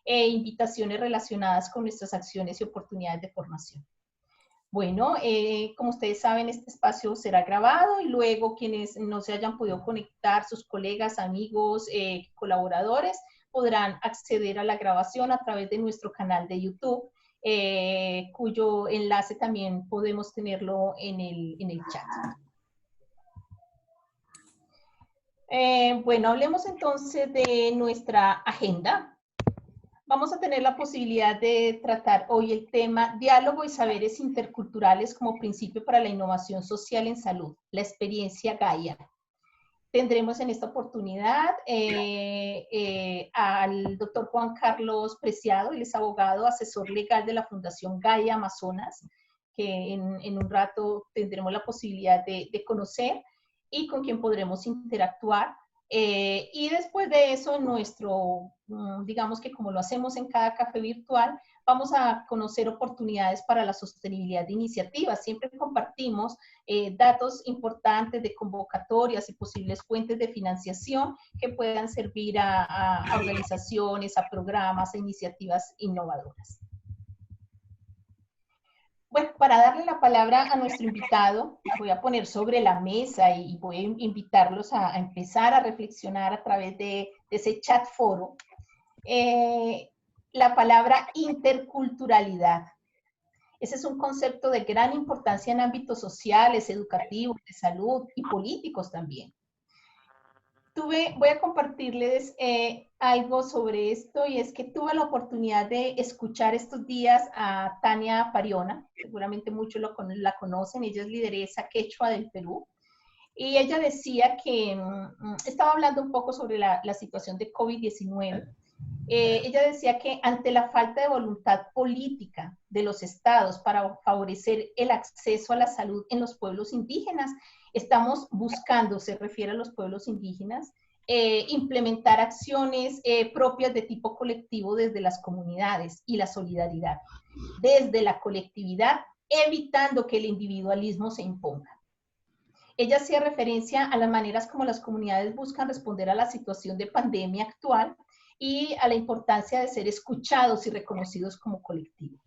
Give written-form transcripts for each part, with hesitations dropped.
e invitaciones relacionadas con nuestras acciones y oportunidades de formación. Bueno, como ustedes saben, este espacio será grabado y luego quienes no se hayan podido conectar, sus colegas, amigos, colaboradores, podrán acceder a la grabación a través de nuestro canal de YouTube, cuyo enlace también podemos tenerlo en el chat. Bueno, hablemos entonces de nuestra agenda. Vamos a tener la posibilidad de tratar hoy el tema Diálogo y Saberes Interculturales como Principio para la Innovación Social en Salud, la experiencia Gaia. Tendremos en esta oportunidad al doctor Juan Carlos Preciado, él es abogado, asesor legal de la Fundación Gaia Amazonas, que en un rato tendremos la posibilidad de conocer y con quien podremos interactuar. Y después de eso, digamos que como lo hacemos en cada café virtual, vamos a conocer oportunidades para la sostenibilidad de iniciativas. Siempre compartimos datos importantes de convocatorias y posibles fuentes de financiación que puedan servir a organizaciones, a programas, a iniciativas innovadoras. Bueno, para darle la palabra a nuestro invitado, voy a poner sobre la mesa y voy a invitarlos a empezar a reflexionar a través de ese chat foro. La palabra interculturalidad. Ese es un concepto de gran importancia en ámbitos sociales, educativos, de salud y políticos también. Voy a compartirles algo sobre esto, y es que tuve la oportunidad de escuchar estos días a Tania Pariona, seguramente muchos la conocen, ella es lideresa quechua del Perú, y ella decía que estaba hablando un poco sobre la situación de COVID-19. Ella decía que ante la falta de voluntad política de los estados para favorecer el acceso a la salud en los pueblos indígenas, estamos buscando, se refiere a los pueblos indígenas, implementar acciones propias de tipo colectivo desde las comunidades y la solidaridad, desde la colectividad, evitando que el individualismo se imponga. Ella hacía referencia a las maneras como las comunidades buscan responder a la situación de pandemia actual y a la importancia de ser escuchados y reconocidos como colectivo.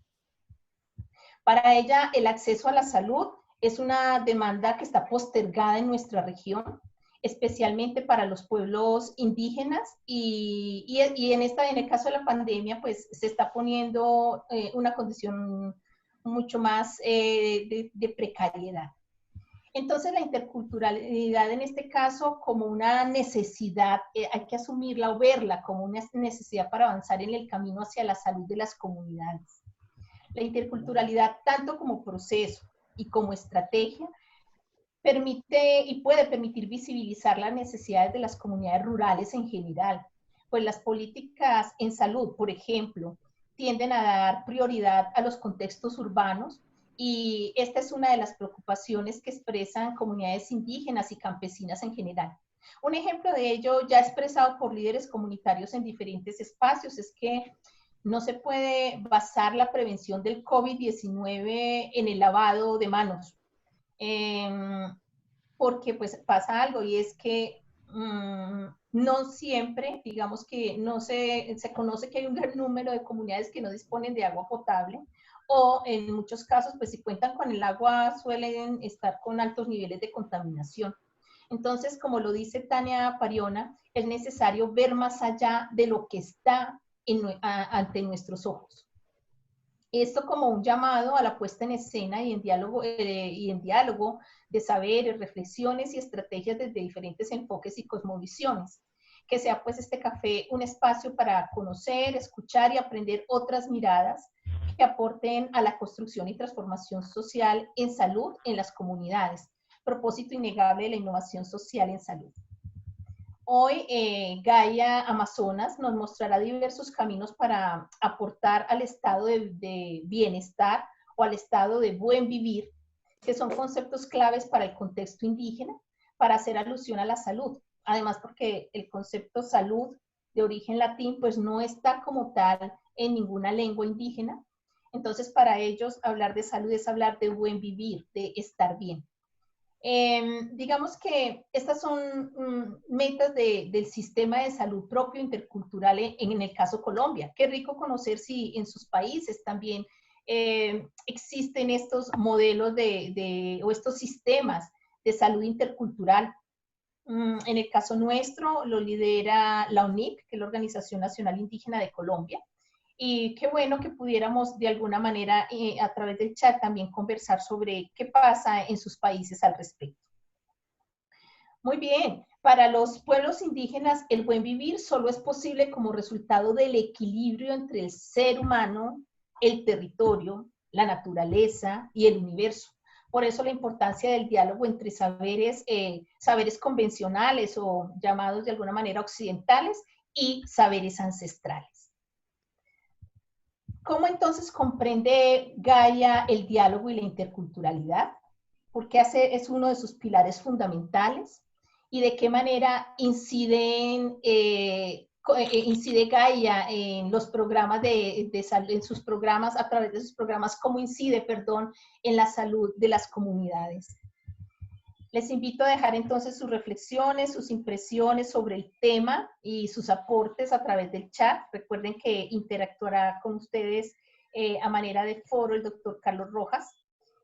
Para ella, el acceso a la salud es una demanda que está postergada en nuestra región, especialmente para los pueblos indígenas, y en el caso de la pandemia, pues se está poniendo una condición mucho más de precariedad. Entonces, la interculturalidad en este caso como una necesidad, hay que asumirla o verla como una necesidad para avanzar en el camino hacia la salud de las comunidades. La interculturalidad, tanto como proceso y como estrategia, permite y puede permitir visibilizar las necesidades de las comunidades rurales en general, pues las políticas en salud, por ejemplo, tienden a dar prioridad a los contextos urbanos, y esta es una de las preocupaciones que expresan comunidades indígenas y campesinas en general. Un ejemplo de ello ya expresado por líderes comunitarios en diferentes espacios es que no se puede basar la prevención del COVID-19 en el lavado de manos, porque pues pasa algo, y es que no siempre, digamos que no se conoce que hay un gran número de comunidades que no disponen de agua potable, o en muchos casos, pues si cuentan con el agua, suelen estar con altos niveles de contaminación. Entonces, como lo dice Tania Pariona, es necesario ver más allá de lo que está ante nuestros ojos. Esto como un llamado a la puesta en escena y en diálogo de saberes, reflexiones y estrategias desde diferentes enfoques y cosmovisiones. Que sea pues este café un espacio para conocer, escuchar y aprender otras miradas que aporten a la construcción y transformación social en salud en las comunidades. Propósito innegable de la innovación social en salud. Hoy Gaia Amazonas nos mostrará diversos caminos para aportar al estado de bienestar o al estado de buen vivir, que son conceptos claves para el contexto indígena, para hacer alusión a la salud. Además, porque el concepto salud de origen latín pues no está como tal en ninguna lengua indígena. Entonces, para ellos hablar de salud es hablar de buen vivir, de estar bien. Digamos que estas son metas del sistema de salud propio intercultural en el caso Colombia. Qué rico conocer si en sus países también existen estos modelos o estos sistemas de salud intercultural. En el caso nuestro lo lidera la UNIC, que es la Organización Nacional Indígena de Colombia. Y qué bueno que pudiéramos de alguna manera a través del chat también conversar sobre qué pasa en sus países al respecto. Muy bien, para los pueblos indígenas el buen vivir solo es posible como resultado del equilibrio entre el ser humano, el territorio, la naturaleza y el universo. Por eso la importancia del diálogo entre saberes convencionales o llamados de alguna manera occidentales y saberes ancestrales. ¿Cómo entonces comprende Gaia el diálogo y la interculturalidad? Porque es uno de sus pilares fundamentales y de qué manera incide Gaia en los programas de salud, en sus programas, a través de sus programas, cómo incide, perdón, en la salud de las comunidades. Les invito a dejar entonces sus reflexiones, sus impresiones sobre el tema y sus aportes a través del chat. Recuerden que interactuará con ustedes a manera de foro el doctor Carlos Rojas.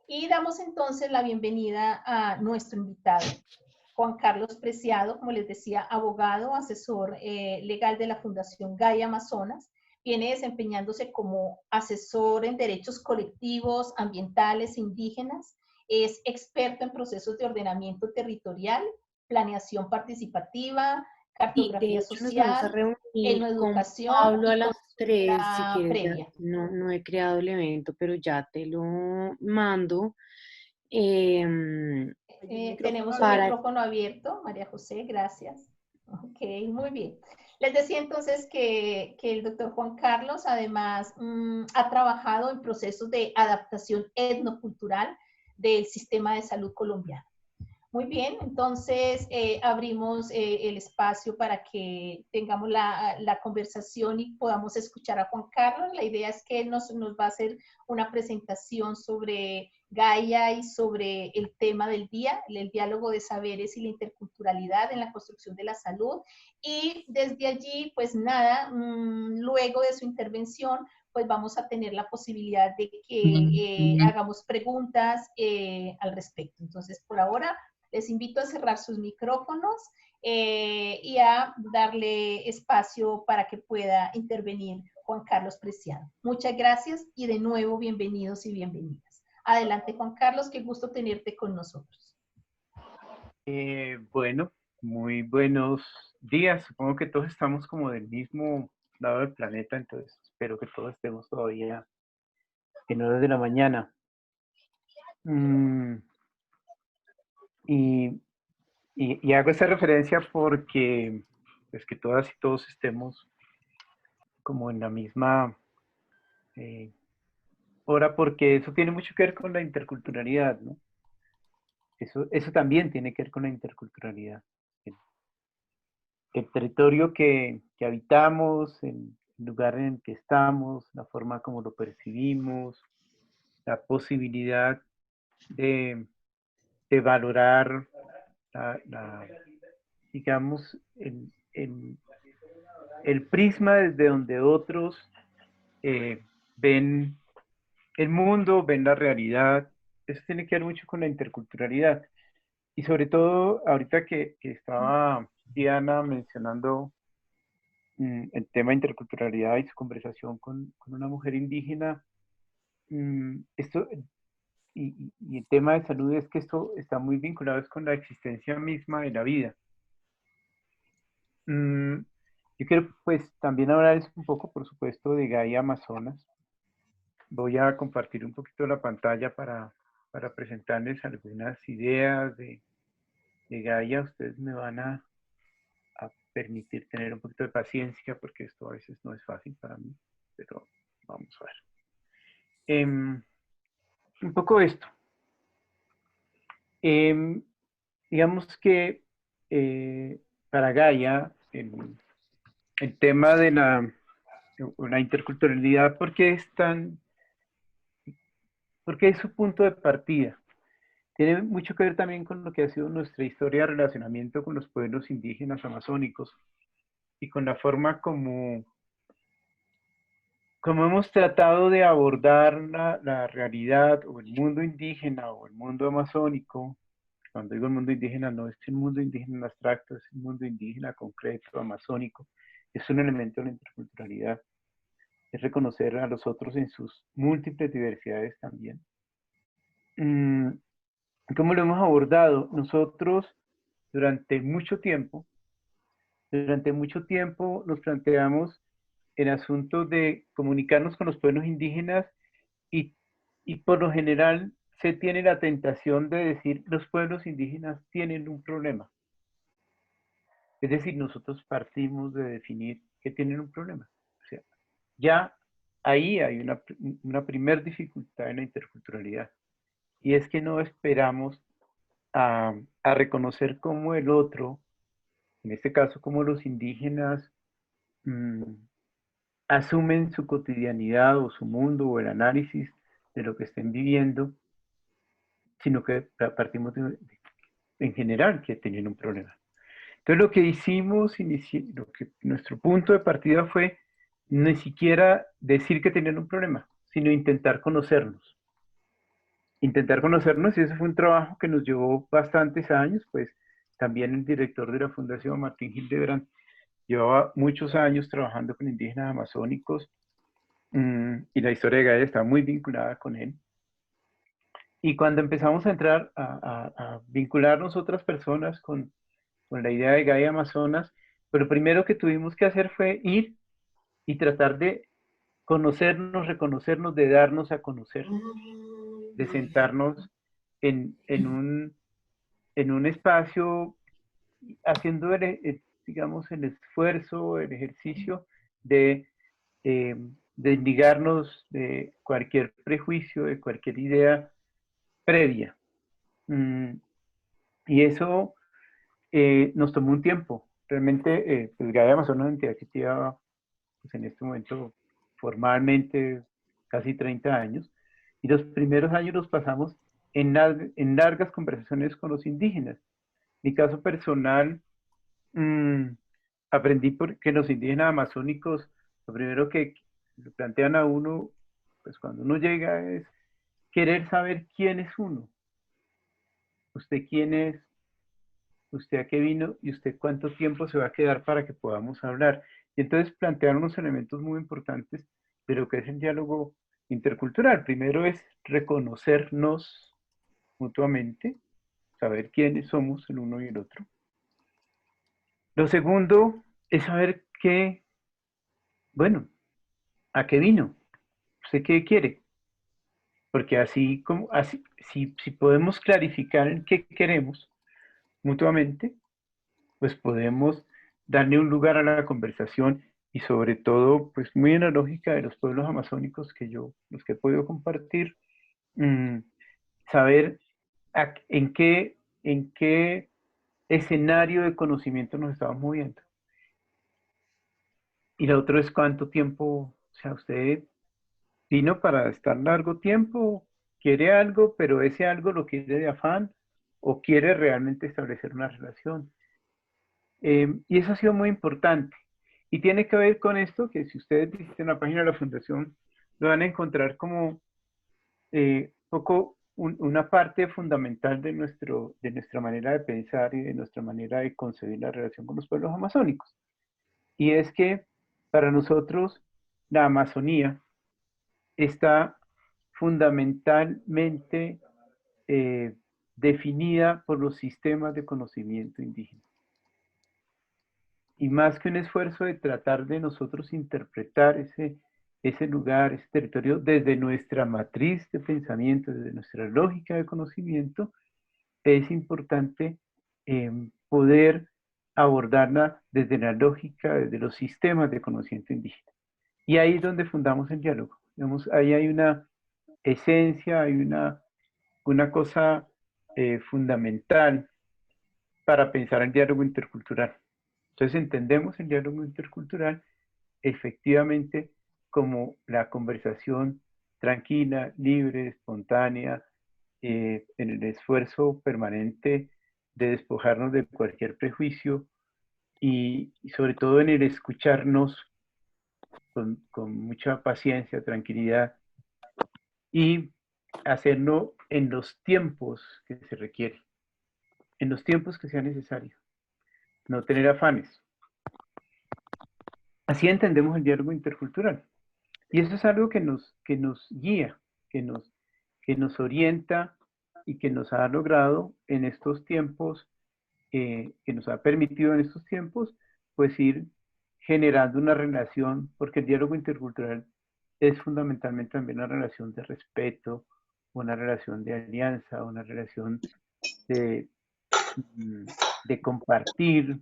Y damos entonces la bienvenida a nuestro invitado, Juan Carlos Preciado, como les decía, abogado, asesor legal de la Fundación Gaia Amazonas. Viene desempeñándose como asesor en derechos colectivos, ambientales e indígenas. Es experto en procesos de ordenamiento territorial, planeación participativa, Sí, de cartografía hecho nos vamos a social, reunir con educación Pablo a y las 3, si consulta quieres, ya previa. no he creado el evento, pero ya te lo mando. em, Tenemos un para, micrófono abierto, María José, gracias. Ok, muy bien. Les decía entonces que el doctor Juan Carlos además ha trabajado en procesos de adaptación etnocultural del sistema de salud colombiano. Muy bien, entonces abrimos el espacio para que tengamos la conversación y podamos escuchar a Juan Carlos. La idea es que él nos va a hacer una presentación sobre Gaia y sobre el tema del día, el diálogo de saberes y la interculturalidad en la construcción de la salud. Y desde allí, pues nada, luego de su intervención, pues vamos a tener la posibilidad de que hagamos preguntas al respecto. Entonces, por ahora, les invito a cerrar sus micrófonos y a darle espacio para que pueda intervenir Juan Carlos Preciado. Muchas gracias y de nuevo bienvenidos y bienvenidas. Adelante, Juan Carlos, qué gusto tenerte con nosotros. Bueno, muy buenos días. Supongo que todos estamos como del mismo lado del planeta, entonces espero que todos estemos todavía en horas de la mañana. Y hago esta referencia porque pues que todas y todos estemos como en la misma hora, porque eso tiene mucho que ver con la interculturalidad, ¿no? Eso también tiene que ver con la interculturalidad. El territorio que habitamos, el lugar en el que estamos, la forma como lo percibimos, la posibilidad de valorar, digamos, el prisma desde donde otros ven el mundo, ven la realidad. Eso tiene que ver mucho con la interculturalidad. Y sobre todo, ahorita que estaba Diana mencionando el tema de interculturalidad y su conversación con una mujer indígena, esto, y el tema de salud es que esto está muy vinculado con la existencia misma de la vida. Yo quiero pues también hablar un poco, por supuesto, de Gaia Amazonas. Voy a compartir un poquito la pantalla para presentarles algunas ideas de Gaia. Ustedes me van a permitir tener un poquito de paciencia porque esto a veces no es fácil para mí, pero vamos a ver. Un poco esto. Digamos que para Gaia, el tema de la interculturalidad, ¿por qué es su punto de partida? tiene mucho que ver también con lo que ha sido nuestra historia de relacionamiento con los pueblos indígenas amazónicos y con la forma como hemos tratado de abordar la realidad o el mundo indígena o el mundo amazónico. Cuando digo el mundo indígena, no es el mundo indígena abstracto, es el mundo indígena concreto, amazónico. Es un elemento de la interculturalidad. Es reconocer a los otros en sus múltiples diversidades también. ¿Cómo lo hemos abordado? Nosotros durante mucho tiempo nos planteamos el asunto de comunicarnos con los pueblos indígenas y, y por lo general se tiene la tentación de decir los pueblos indígenas tienen un problema. Es decir, nosotros partimos de definir que tienen un problema. O sea, ya ahí hay una primer dificultad en la interculturalidad. Y es que no esperamos a reconocer cómo el otro, en este caso como los indígenas, mmm, asumen su cotidianidad o su mundo o el análisis de lo que estén viviendo, sino que partimos en general que tienen un problema. Entonces lo que hicimos, nuestro punto de partida fue ni siquiera decir que tenían un problema, sino intentar conocernos. Intentar conocernos, y eso fue un trabajo que nos llevó bastantes años, pues también el director de la Fundación, Martín Hildebrand, llevaba muchos años trabajando con indígenas amazónicos, y la historia de Gaia está muy vinculada con él. Y cuando empezamos a entrar a vincularnos otras personas con la idea de Gaia Amazonas, pues lo primero que tuvimos que hacer fue ir y tratar de conocernos, reconocernos, de darnos a conocer, de sentarnos en un espacio haciendo, digamos, el esfuerzo, el ejercicio de desligarnos de cualquier prejuicio, de cualquier idea previa. Y eso nos tomó un tiempo. Realmente, pues Gaia Amazonas es una entidad que lleva, pues en este momento, formalmente casi 30 años. Y los primeros años los pasamos en largas conversaciones con los indígenas. Mi caso personal, aprendí que los indígenas amazónicos, lo primero que le plantean a uno, pues cuando uno llega, es querer saber quién es uno. ¿Usted quién es? ¿Usted a qué vino? ¿Y usted cuánto tiempo se va a quedar para que podamos hablar? Y entonces plantearon unos elementos muy importantes de lo que es el diálogo intercultural. Primero es reconocernos mutuamente, saber quiénes somos el uno y el otro. Lo segundo es saber bueno, ¿a qué vino? ¿Usted qué quiere? Porque si podemos clarificar en qué queremos mutuamente, pues podemos darle un lugar a la conversación y sobre todo, pues muy en la lógica de los pueblos amazónicos los que he podido compartir, saber en qué escenario de conocimiento nos estamos moviendo. Y lo otro es cuánto tiempo, o sea, usted vino para estar largo tiempo, quiere algo, pero ese algo lo quiere de afán o quiere realmente establecer una relación. Y eso ha sido muy importante. Y tiene que ver con esto, que si ustedes visitan la página de la Fundación, lo van a encontrar como una parte fundamental de nuestra manera de pensar y de nuestra manera de concebir la relación con los pueblos amazónicos. Y es que para nosotros la Amazonía está fundamentalmente definida por los sistemas de conocimiento indígena. Y más que un esfuerzo de tratar de nosotros interpretar ese lugar, ese territorio, desde nuestra matriz de pensamiento, desde nuestra lógica de conocimiento, es importante poder abordarla desde la lógica, desde los sistemas de conocimiento indígena. Y ahí es donde fundamos el diálogo. Digamos, ahí hay una esencia, hay una cosa fundamental para pensar el diálogo intercultural. Entonces entendemos el diálogo intercultural efectivamente como la conversación tranquila, libre, espontánea, en el esfuerzo permanente de despojarnos de cualquier prejuicio y sobre todo en el escucharnos con mucha paciencia, tranquilidad y hacerlo en los tiempos que se requiere, en los tiempos que sea necesario, no tener afanes. Así entendemos el diálogo intercultural. Y eso es algo que nos guía, que nos orienta y que nos ha logrado en estos tiempos, que nos ha permitido en estos tiempos, pues ir generando una relación, porque el diálogo intercultural es fundamentalmente también una relación de respeto, una relación de alianza, una relación de, de compartir.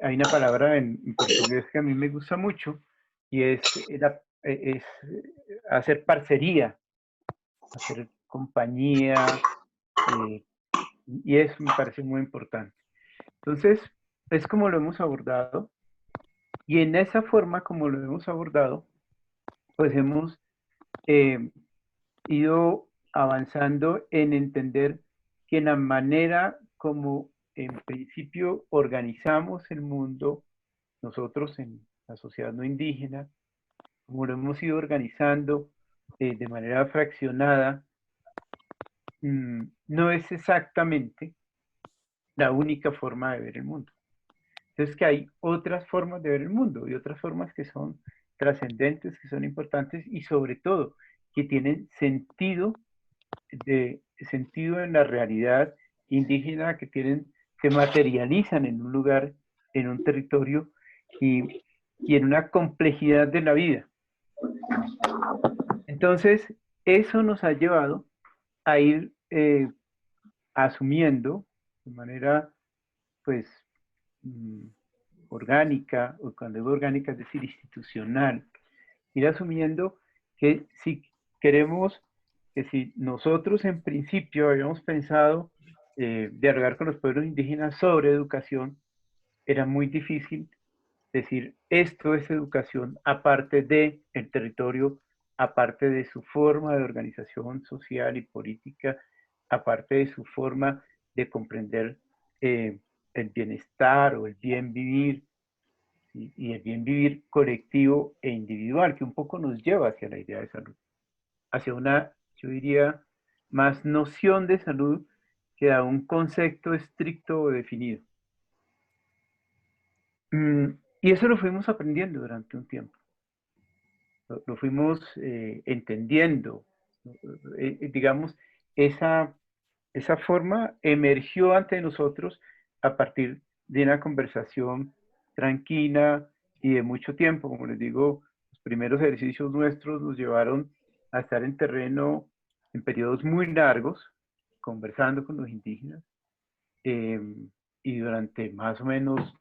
Hay una palabra en portugués que a mí me gusta mucho y es hacer parcería, hacer compañía, y eso me parece muy importante. Entonces, es como lo hemos abordado, y en esa forma como lo hemos abordado, pues hemos ido avanzando en entender que la manera como en principio organizamos el mundo, nosotros en la sociedad no indígena, como lo hemos ido organizando de manera fraccionada, no es exactamente la única forma de ver el mundo. Entonces que hay otras formas de ver el mundo y otras formas que son trascendentes, que son importantes y sobre todo que tienen sentido en la realidad indígena, que se materializan en un lugar, en un territorio y en una complejidad de la vida. Entonces, eso nos ha llevado a ir asumiendo de manera, pues, orgánica, o cuando digo orgánica, es decir, institucional, ir asumiendo que si queremos, que si nosotros en principio habíamos pensado dialogar con los pueblos indígenas sobre educación, era muy difícil decir esto es educación aparte del territorio, aparte de su forma de organización social y política, aparte de su forma de comprender el bienestar o el bien vivir, y el bien vivir colectivo e individual, que un poco nos lleva hacia la idea de salud, hacia una, yo diría, más noción de salud que a un concepto estricto o definido. Y eso lo fuimos aprendiendo durante un tiempo. Lo fuimos entendiendo. Digamos, esa forma emergió ante nosotros a partir de una conversación tranquila y de mucho tiempo. Como les digo, los primeros ejercicios nuestros nos llevaron a estar en terreno en periodos muy largos, conversando con los indígenas, y durante más o menos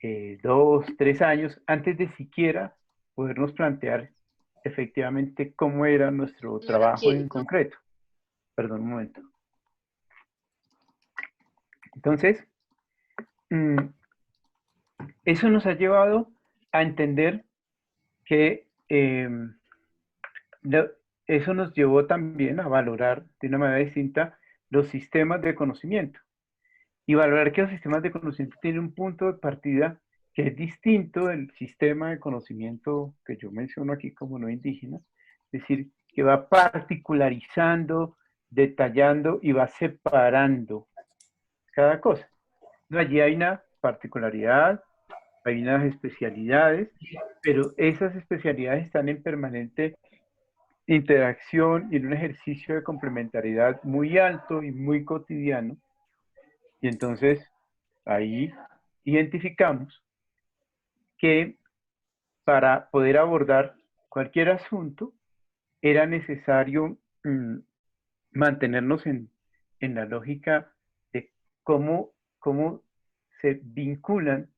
2, 3 años, antes de siquiera podernos plantear efectivamente cómo era nuestro trabajo en concreto. Perdón un momento. Entonces, eso nos ha llevado a entender que eso nos llevó también a valorar de una manera distinta los sistemas de conocimiento. Y valorar que los sistemas de conocimiento tienen un punto de partida que es distinto del sistema de conocimiento que yo menciono aquí como no indígena, es decir, que va particularizando, detallando y va separando cada cosa. Allí hay una particularidad, hay unas especialidades, pero esas especialidades están en permanente interacción y en un ejercicio de complementariedad muy alto y muy cotidiano. Y entonces ahí identificamos que para poder abordar cualquier asunto era necesario mantenernos en la lógica de cómo se vinculan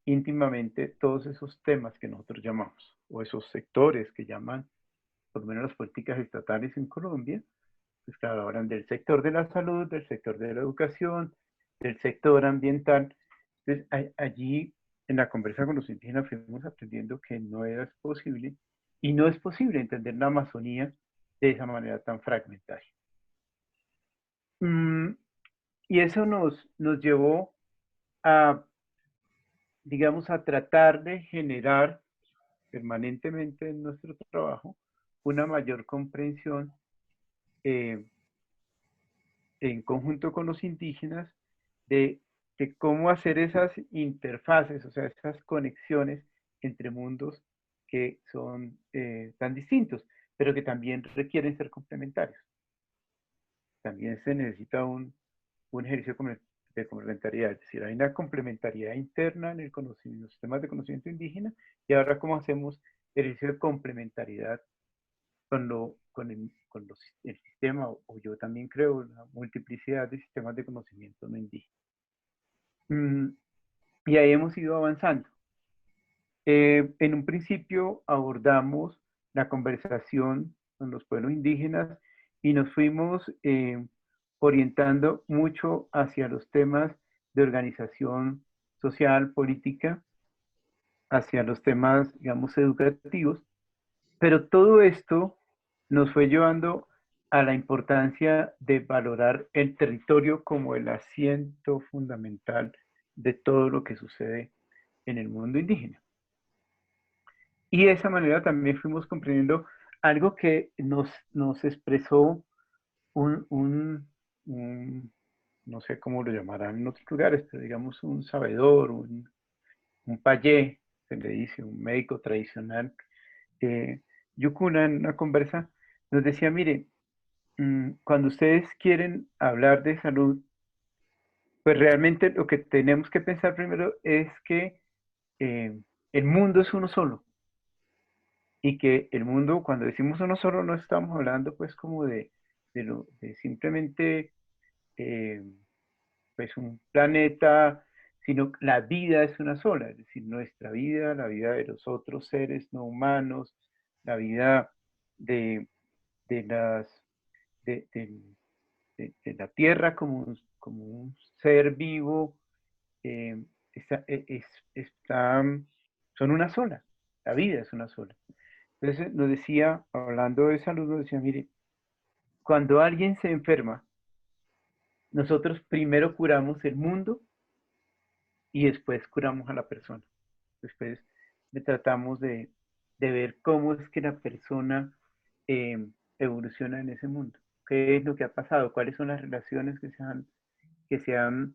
íntimamente todos esos temas que nosotros llamamos, o esos sectores que llaman, por lo menos las políticas estatales en Colombia, pues claro, hablan del sector de la salud, del sector de la educación, del sector ambiental. Entonces, allí en la conversa con los indígenas fuimos aprendiendo que no era posible, y no es posible entender la Amazonía de esa manera tan fragmentaria. Y eso nos llevó a, digamos, a tratar de generar permanentemente en nuestro trabajo una mayor comprensión en conjunto con los indígenas de cómo hacer esas interfaces, o sea, esas conexiones entre mundos que son tan distintos, pero que también requieren ser complementarios. También se necesita un ejercicio de complementariedad, es decir, hay una complementariedad interna en el conocimiento, en los sistemas de conocimiento indígena, y ahora cómo hacemos el ejercicio de complementariedad con el sistema, o yo también creo, una multiplicidad de sistemas de conocimiento no indígena. Y ahí hemos ido avanzando. En un principio abordamos la conversación con los pueblos indígenas y nos fuimos orientando mucho hacia los temas de organización social, política, hacia los temas, digamos, educativos, pero todo esto nos fue llevando a la importancia de valorar el territorio como el asiento fundamental de todo lo que sucede en el mundo indígena. Y de esa manera también fuimos comprendiendo algo que nos expresó no sé cómo lo llamarán en otros lugares, pero digamos un sabedor, un payé, se le dice, un médico tradicional, Yukuna, en una conversa, nos decía, mire, cuando ustedes quieren hablar de salud, pues realmente lo que tenemos que pensar primero es que el mundo es uno solo. Y que el mundo, cuando decimos uno solo, no estamos hablando pues como de simplemente pues un planeta, sino la vida es una sola, es decir, nuestra vida, la vida de los otros seres no humanos, la vida de la Tierra como un ser vivo, son una sola, la vida es una sola. Entonces nos decía, hablando de salud, nos decía, mire, cuando alguien se enferma, nosotros primero curamos el mundo y después curamos a la persona. Después tratamos de ver cómo es que la persona evoluciona en ese mundo. ¿Qué es lo que ha pasado? ¿Cuáles son las relaciones que se han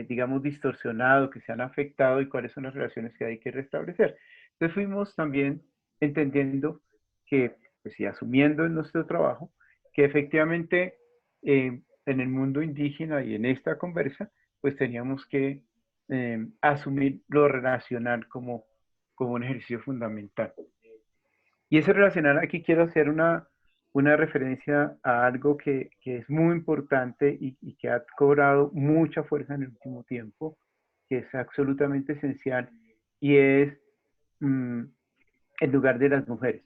digamos, distorsionado, que se han afectado y cuáles son las relaciones que hay que restablecer? Entonces fuimos también entendiendo que, pues, y asumiendo en nuestro trabajo, que efectivamente en el mundo indígena y en esta conversa, pues teníamos que asumir lo relacional como un ejercicio fundamental. Y ese relacional, aquí quiero hacer una referencia a algo que es muy importante y que ha cobrado mucha fuerza en el último tiempo, que es absolutamente esencial, y es el lugar de las mujeres.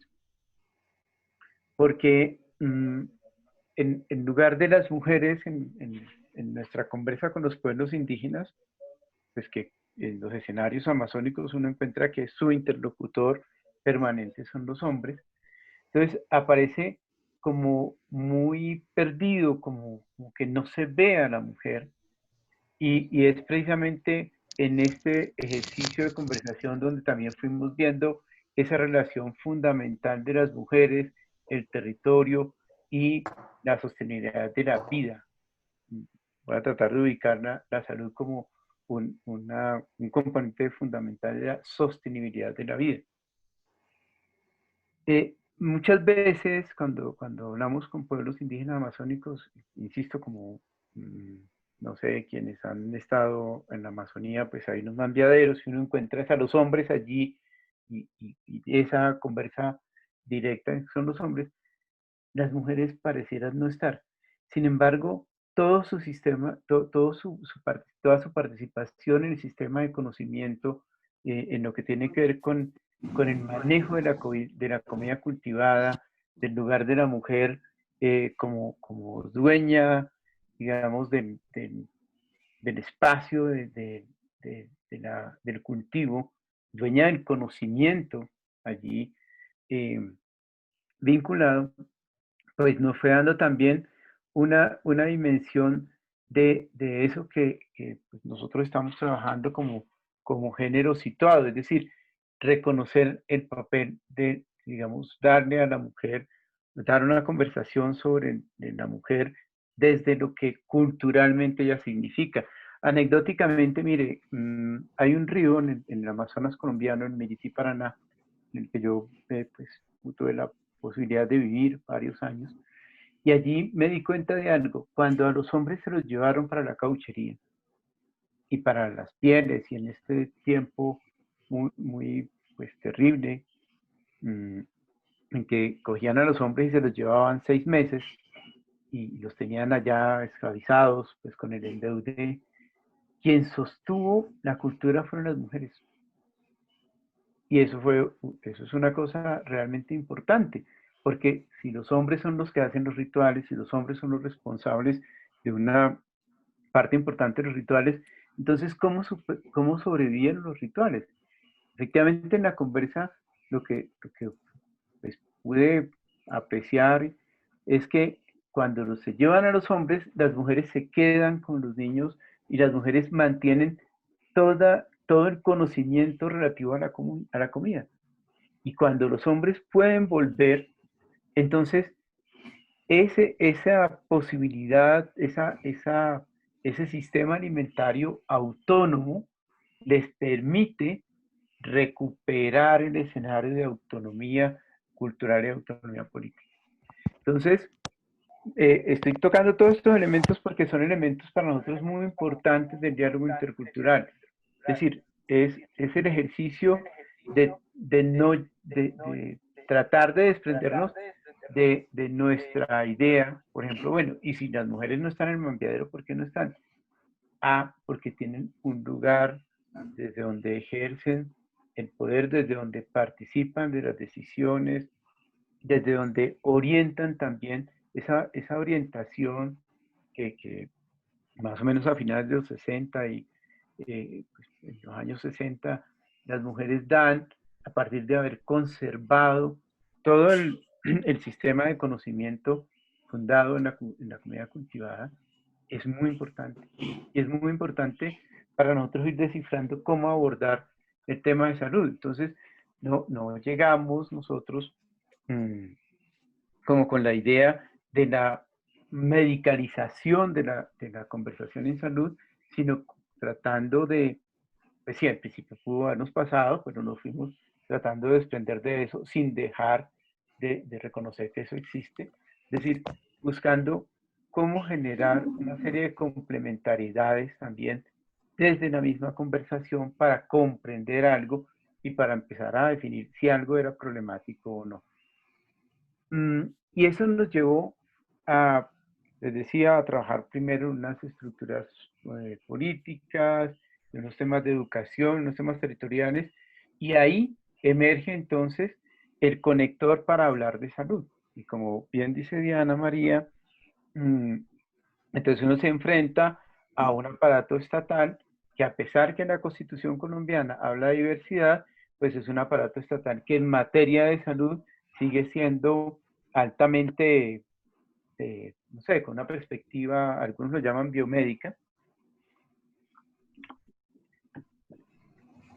Porque en lugar de las mujeres en nuestra conversa con los pueblos indígenas, pues que en los escenarios amazónicos uno encuentra que su interlocutor permanente son los hombres. Entonces aparece como muy perdido, como que no se ve a la mujer. Y es precisamente en este ejercicio de conversación donde también fuimos viendo esa relación fundamental de las mujeres, el territorio y la sostenibilidad de la vida. Voy a tratar de ubicar la salud como un componente fundamental de la sostenibilidad de la vida. Muchas veces cuando hablamos con pueblos indígenas amazónicos, insisto, como, no sé, quienes han estado en la Amazonía, pues hay unos mambiaderos y uno encuentra a los hombres allí y esa conversa directa son los hombres, las mujeres parecieran no estar. Sin embargo, todo su sistema, toda su participación en el sistema de conocimiento, en lo que tiene que ver con el manejo de la comida cultivada, del lugar de la mujer como dueña, digamos, del espacio del cultivo, dueña del conocimiento allí vinculado, pues nos fue dando también una dimensión de eso que pues, nosotros estamos trabajando como género situado, es decir, reconocer el papel de, digamos, darle a la mujer, dar una conversación sobre la mujer desde lo que culturalmente ella significa. Anecdóticamente, mire, hay un río en el Amazonas colombiano, en Merití, Paraná, en el que yo pues, tuve la posibilidad de vivir varios años, y allí me di cuenta de algo. Cuando a los hombres se los llevaron para la cauchería y para las pieles, y en este tiempo muy pues, terrible, en que cogían a los hombres y se los llevaban 6 meses y los tenían allá esclavizados, pues con el endeude, quien sostuvo la cultura fueron las mujeres. Y eso es una cosa realmente importante, porque si los hombres son los que hacen los rituales, si los hombres son los responsables de una parte importante de los rituales, entonces, ¿cómo sobreviven los rituales? Efectivamente, en la conversa, lo que pues, pude apreciar es que cuando se llevan a los hombres, las mujeres se quedan con los niños y las mujeres mantienen todo el conocimiento relativo a la comida. Y cuando los hombres pueden volver, entonces esa posibilidad, ese sistema alimentario autónomo les permite recuperar el escenario de autonomía cultural y autonomía política. Entonces, estoy tocando todos estos elementos porque son elementos para nosotros muy importantes del diálogo intercultural. Es decir, es el ejercicio de tratar de desprendernos de nuestra idea, por ejemplo, bueno, y si las mujeres no están en el Mambiadero, ¿por qué no están? Porque tienen un lugar desde donde ejercen el poder, desde donde participan de las decisiones, desde donde orientan también esa orientación que más o menos a finales de los 60 y pues, en los años 60 las mujeres dan a partir de haber conservado todo el sistema de conocimiento fundado en la comunidad cultivada, es muy importante. Y es muy importante para nosotros ir descifrando cómo abordar el tema de salud. Entonces, no llegamos nosotros como con la idea de la medicalización de la conversación en salud, sino tratando de, pues sí, al principio pudo habernos pasado, pero nos fuimos tratando de desprender de eso sin dejar de reconocer que eso existe. Es decir, buscando cómo generar una serie de complementariedades también desde la misma conversación para comprender algo y para empezar a definir si algo era problemático o no. Y eso nos llevó les decía, a trabajar primero en unas estructuras políticas, en unos temas de educación, en unos temas territoriales, y ahí emerge entonces el conector para hablar de salud. Y como bien dice Diana María, entonces uno se enfrenta a un aparato estatal que, a pesar que en la Constitución colombiana habla de diversidad, pues es un aparato estatal que en materia de salud sigue siendo altamente, no sé, con una perspectiva, algunos lo llaman biomédica,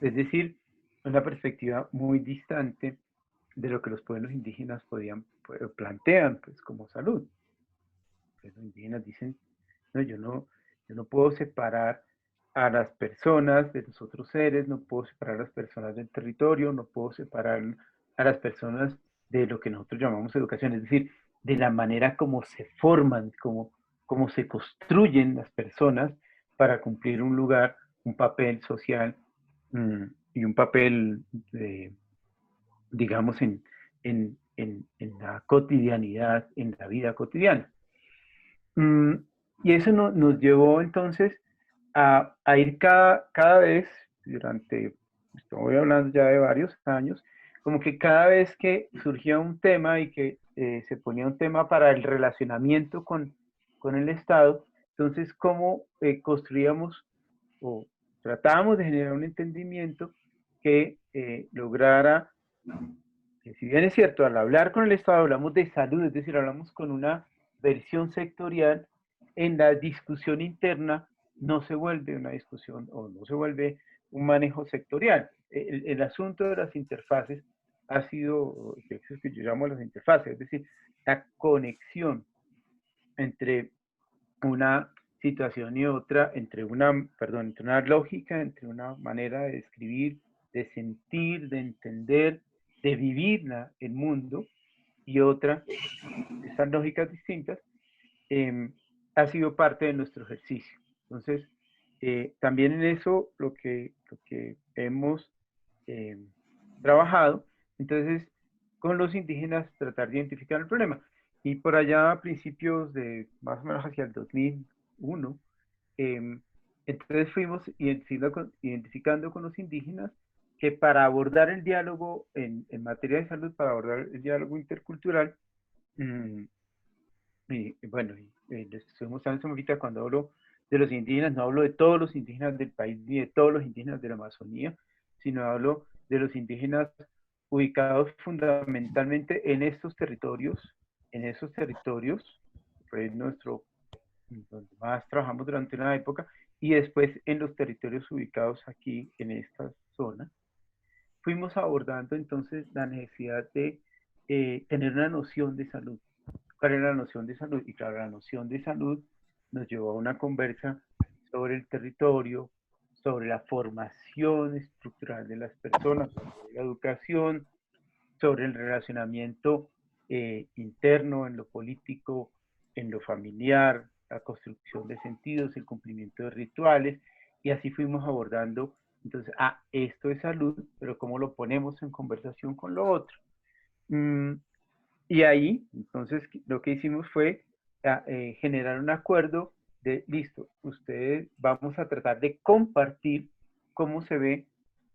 es decir, una perspectiva muy distante de lo que los pueblos indígenas plantean pues, como salud. Los indígenas dicen, no, yo no puedo separar a las personas de los otros seres, no puedo separar a las personas del territorio, no puedo separar a las personas de lo que nosotros llamamos educación, es decir, de la manera como se forman, como se construyen las personas para cumplir un lugar, un papel social y un papel, digamos, en la cotidianidad, en la vida cotidiana. Y eso nos llevó entonces a ir cada vez, estoy hablando ya de varios años, como que cada vez que surgía un tema y que se ponía un tema para el relacionamiento con el Estado, entonces cómo construíamos o tratábamos de generar un entendimiento que lograra si bien es cierto, al hablar con el Estado hablamos de salud, es decir, hablamos con una versión sectorial, en la discusión interna no se vuelve una discusión o no se vuelve un manejo sectorial. El asunto de las interfaces ha sido, eso que yo llamo las interfaces, es decir, la conexión entre una situación y otra, entre una lógica, entre una manera de escribir, de sentir, de entender, de vivir el mundo, y otra, esas lógicas distintas, ha sido parte de nuestro ejercicio. Entonces, también en eso lo que hemos trabajado, entonces, con los indígenas tratar de identificar el problema. Y por allá a principios de, más o menos hacia el 2001, entonces fuimos identificando con los indígenas que para abordar el diálogo en materia de salud, para abordar el diálogo intercultural, y bueno, les estoy mostrando ahorita cuando hablo de los indígenas, no hablo de todos los indígenas del país ni de todos los indígenas de la Amazonía, sino hablo de los indígenas ubicados fundamentalmente en estos territorios, fue donde más trabajamos durante una época, y después en los territorios ubicados aquí en esta zona. Fuimos abordando entonces la necesidad de tener una noción de salud. ¿Cuál era la noción de salud? Y claro, la noción de salud nos llevó a una conversa sobre el territorio, sobre la formación estructural de las personas, sobre la educación, sobre el relacionamiento interno, en lo político, en lo familiar, la construcción de sentidos, el cumplimiento de rituales, y así fuimos abordando, entonces, esto es salud, pero ¿cómo lo ponemos en conversación con lo otro? Y ahí, entonces, lo que hicimos fue generar un acuerdo de, listo, ustedes vamos a tratar de compartir cómo se ve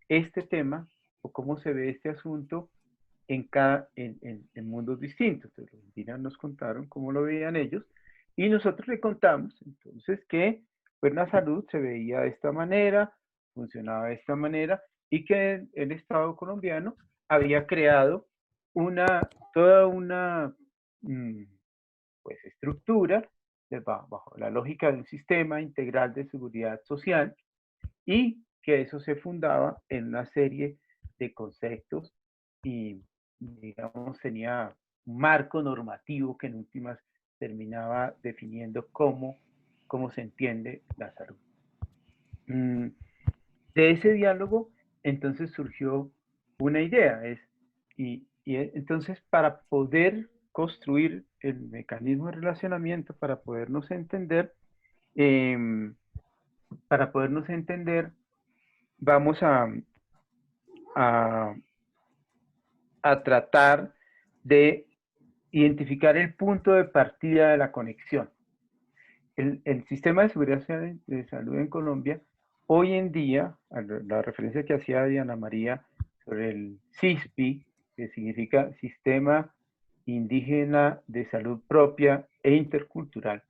este tema o cómo se ve este asunto en mundos distintos. Entonces, los indígenas nos contaron cómo lo veían ellos y nosotros le contamos, entonces, que pues la salud se veía de esta manera, funcionaba de esta manera, y que el Estado colombiano había creado toda una pues, estructura bajo la lógica de un sistema integral de seguridad social, y que eso se fundaba en una serie de conceptos y, digamos, tenía un marco normativo que en últimas terminaba definiendo cómo se entiende la salud. De ese diálogo, entonces surgió una idea, y entonces para poder construir el mecanismo de relacionamiento, para podernos entender, vamos a tratar de identificar el punto de partida de la conexión. El sistema de seguridad de salud en Colombia, hoy en día, la referencia que hacía Diana María sobre el SISPI, que significa Sistema Indígena de Salud Propia e Intercultural,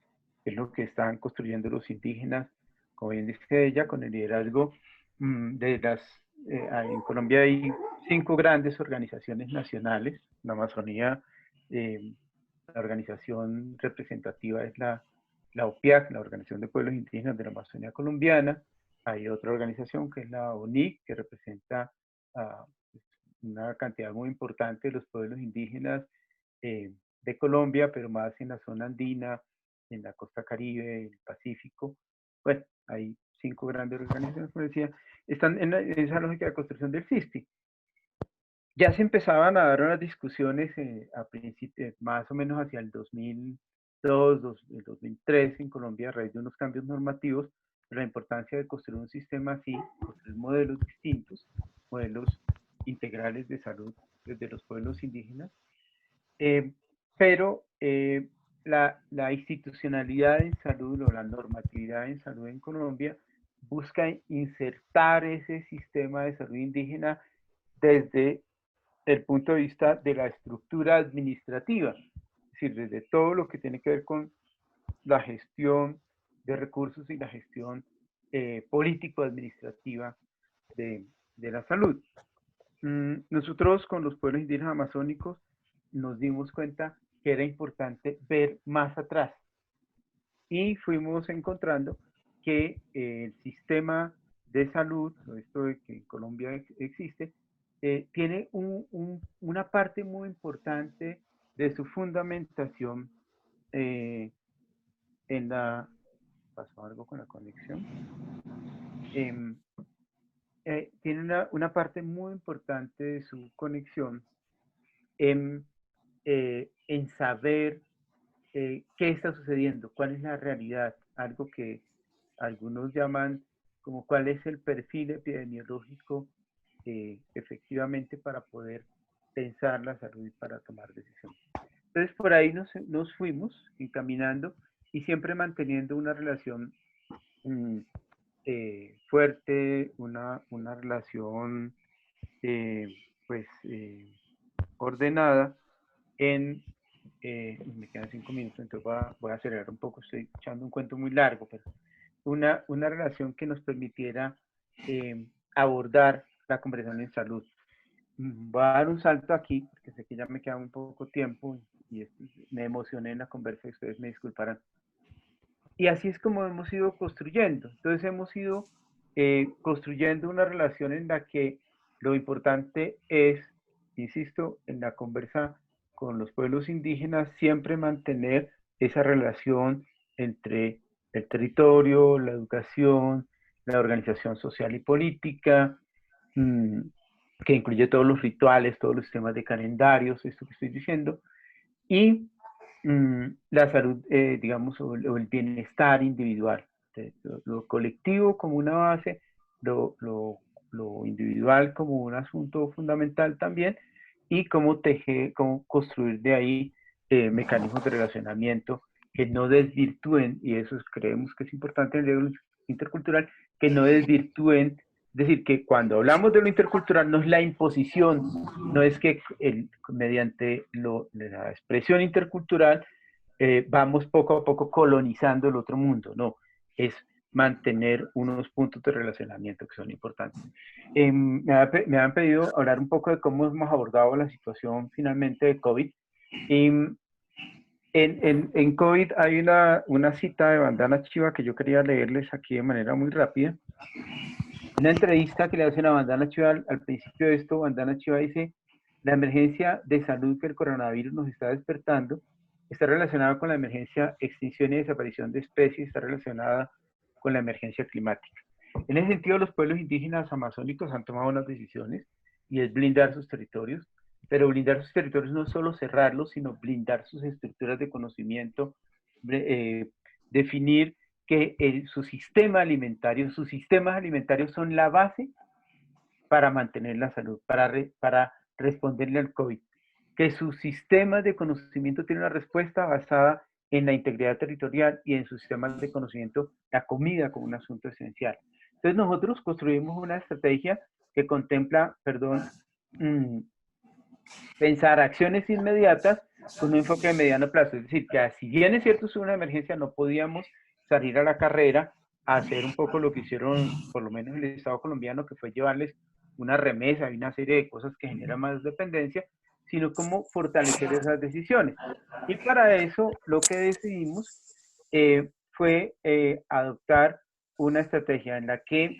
que es lo que están construyendo los indígenas, como bien dice ella, con el liderazgo de en Colombia hay 5 grandes organizaciones nacionales. En la Amazonía, la organización representativa es la OPIAC, la Organización de Pueblos Indígenas de la Amazonía Colombiana. Hay otra organización que es la ONIC, que representa una cantidad muy importante de los pueblos indígenas de Colombia, pero más en la zona andina, en la costa Caribe, el Pacífico. Bueno, hay 5 grandes organizaciones, como decía, están en esa lógica de construcción del SISPI. Ya se empezaban a dar unas discusiones a principios, más o menos hacia el 2002, el 2003 en Colombia, a raíz de unos cambios normativos, la importancia de construir un sistema así, construir modelos distintos, modelos integrales de salud desde los pueblos indígenas, pero la institucionalidad en salud o la normatividad en salud en Colombia busca insertar ese sistema de salud indígena desde el punto de vista de la estructura administrativa, es decir, desde todo lo que tiene que ver con la gestión de recursos y la gestión político-administrativa de la salud. nosotros con los pueblos indígenas amazónicos nos dimos cuenta que era importante ver más atrás y fuimos encontrando que el sistema de salud, esto de que en Colombia existe, tiene una parte muy importante de su fundamentación en la... ¿Pasó algo con la conexión? Tiene una parte muy importante de su conexión en saber qué está sucediendo, cuál es la realidad, algo que algunos llaman como cuál es el perfil epidemiológico efectivamente para poder pensar la salud y para tomar decisiones. Entonces por ahí nos fuimos encaminando y siempre manteniendo una relación fuerte, una relación pues ordenada en, me quedan 5 minutos, entonces voy a acelerar un poco, estoy echando un cuento muy largo, pero una relación que nos permitiera abordar la conversación en salud. Voy a dar un salto aquí, porque sé que ya me queda un poco tiempo y me emocioné en la conversa y ustedes me disculparán. Y así es como hemos ido construyendo. Entonces hemos ido construyendo una relación en la que lo importante es, insisto, en la conversa con los pueblos indígenas, siempre mantener esa relación entre el territorio, la educación, la organización social y política, que incluye todos los rituales, todos los sistemas de calendarios, esto que estoy diciendo, y la salud, digamos, o el bienestar individual. Lo colectivo como una base, lo individual como un asunto fundamental también, y cómo construir de ahí mecanismos de relacionamiento que no desvirtúen, y eso creemos que es importante en el diálogo intercultural, que no desvirtúen. Es decir, que cuando hablamos de lo intercultural no es la imposición, no es que mediante la expresión intercultural vamos poco a poco colonizando el otro mundo, no, es mantener unos puntos de relacionamiento que son importantes. Me han pedido hablar un poco de cómo hemos abordado la situación finalmente de COVID. En COVID hay una cita de Vandana Shiva que yo quería leerles aquí de manera muy rápida. Una entrevista que le hacen a Vandana Shiva al principio de esto, Vandana Shiva dice: la emergencia de salud que el coronavirus nos está despertando está relacionada con la emergencia extinción y desaparición de especies, está relacionada con la emergencia climática. En ese sentido, los pueblos indígenas amazónicos han tomado unas decisiones y es blindar sus territorios, pero blindar sus territorios no es solo cerrarlos, sino blindar sus estructuras de conocimiento, definir que sus sistemas alimentarios son la base para mantener la salud, para responderle al COVID. Que sus sistemas de conocimiento tienen una respuesta basada en la integridad territorial y en sus sistemas de conocimiento, la comida como un asunto esencial. Entonces nosotros construimos una estrategia que contempla, pensar acciones inmediatas con un enfoque de mediano plazo. Es decir, que si bien es cierto es una emergencia, no podíamos salir a la carrera a hacer un poco lo que hicieron, por lo menos el Estado colombiano, que fue llevarles una remesa y una serie de cosas que generan más dependencia, sino cómo fortalecer esas decisiones. Y para eso lo que decidimos fue adoptar una estrategia en la que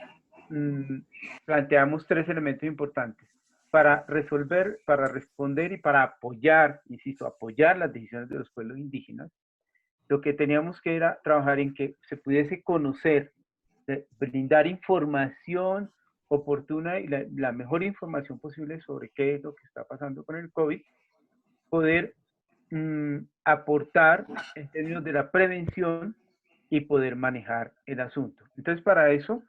planteamos 3 elementos importantes para resolver, para responder y para apoyar, insisto, apoyar las decisiones de los pueblos indígenas. Lo que teníamos que era trabajar en que se pudiese conocer, brindar información oportuna y la mejor información posible sobre qué es lo que está pasando con el COVID, poder aportar en términos de la prevención y poder manejar el asunto. Entonces, para eso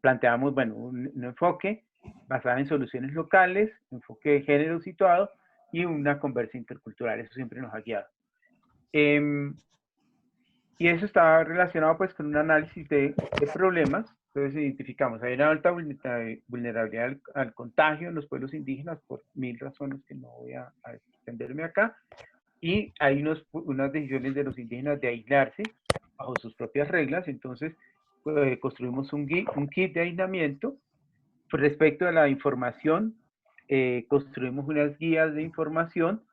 planteamos, bueno, un enfoque basado en soluciones locales, enfoque de género situado y una conversa intercultural. Eso siempre nos ha guiado. Y eso está relacionado pues con un análisis de problemas. Entonces identificamos, hay una alta vulnerabilidad al contagio en los pueblos indígenas por 1000 razones que no voy a extenderme acá. Y hay unas decisiones de los indígenas de aislarse bajo sus propias reglas. Entonces construimos un kit de aislamiento Respecto a la información, construimos unas guías de información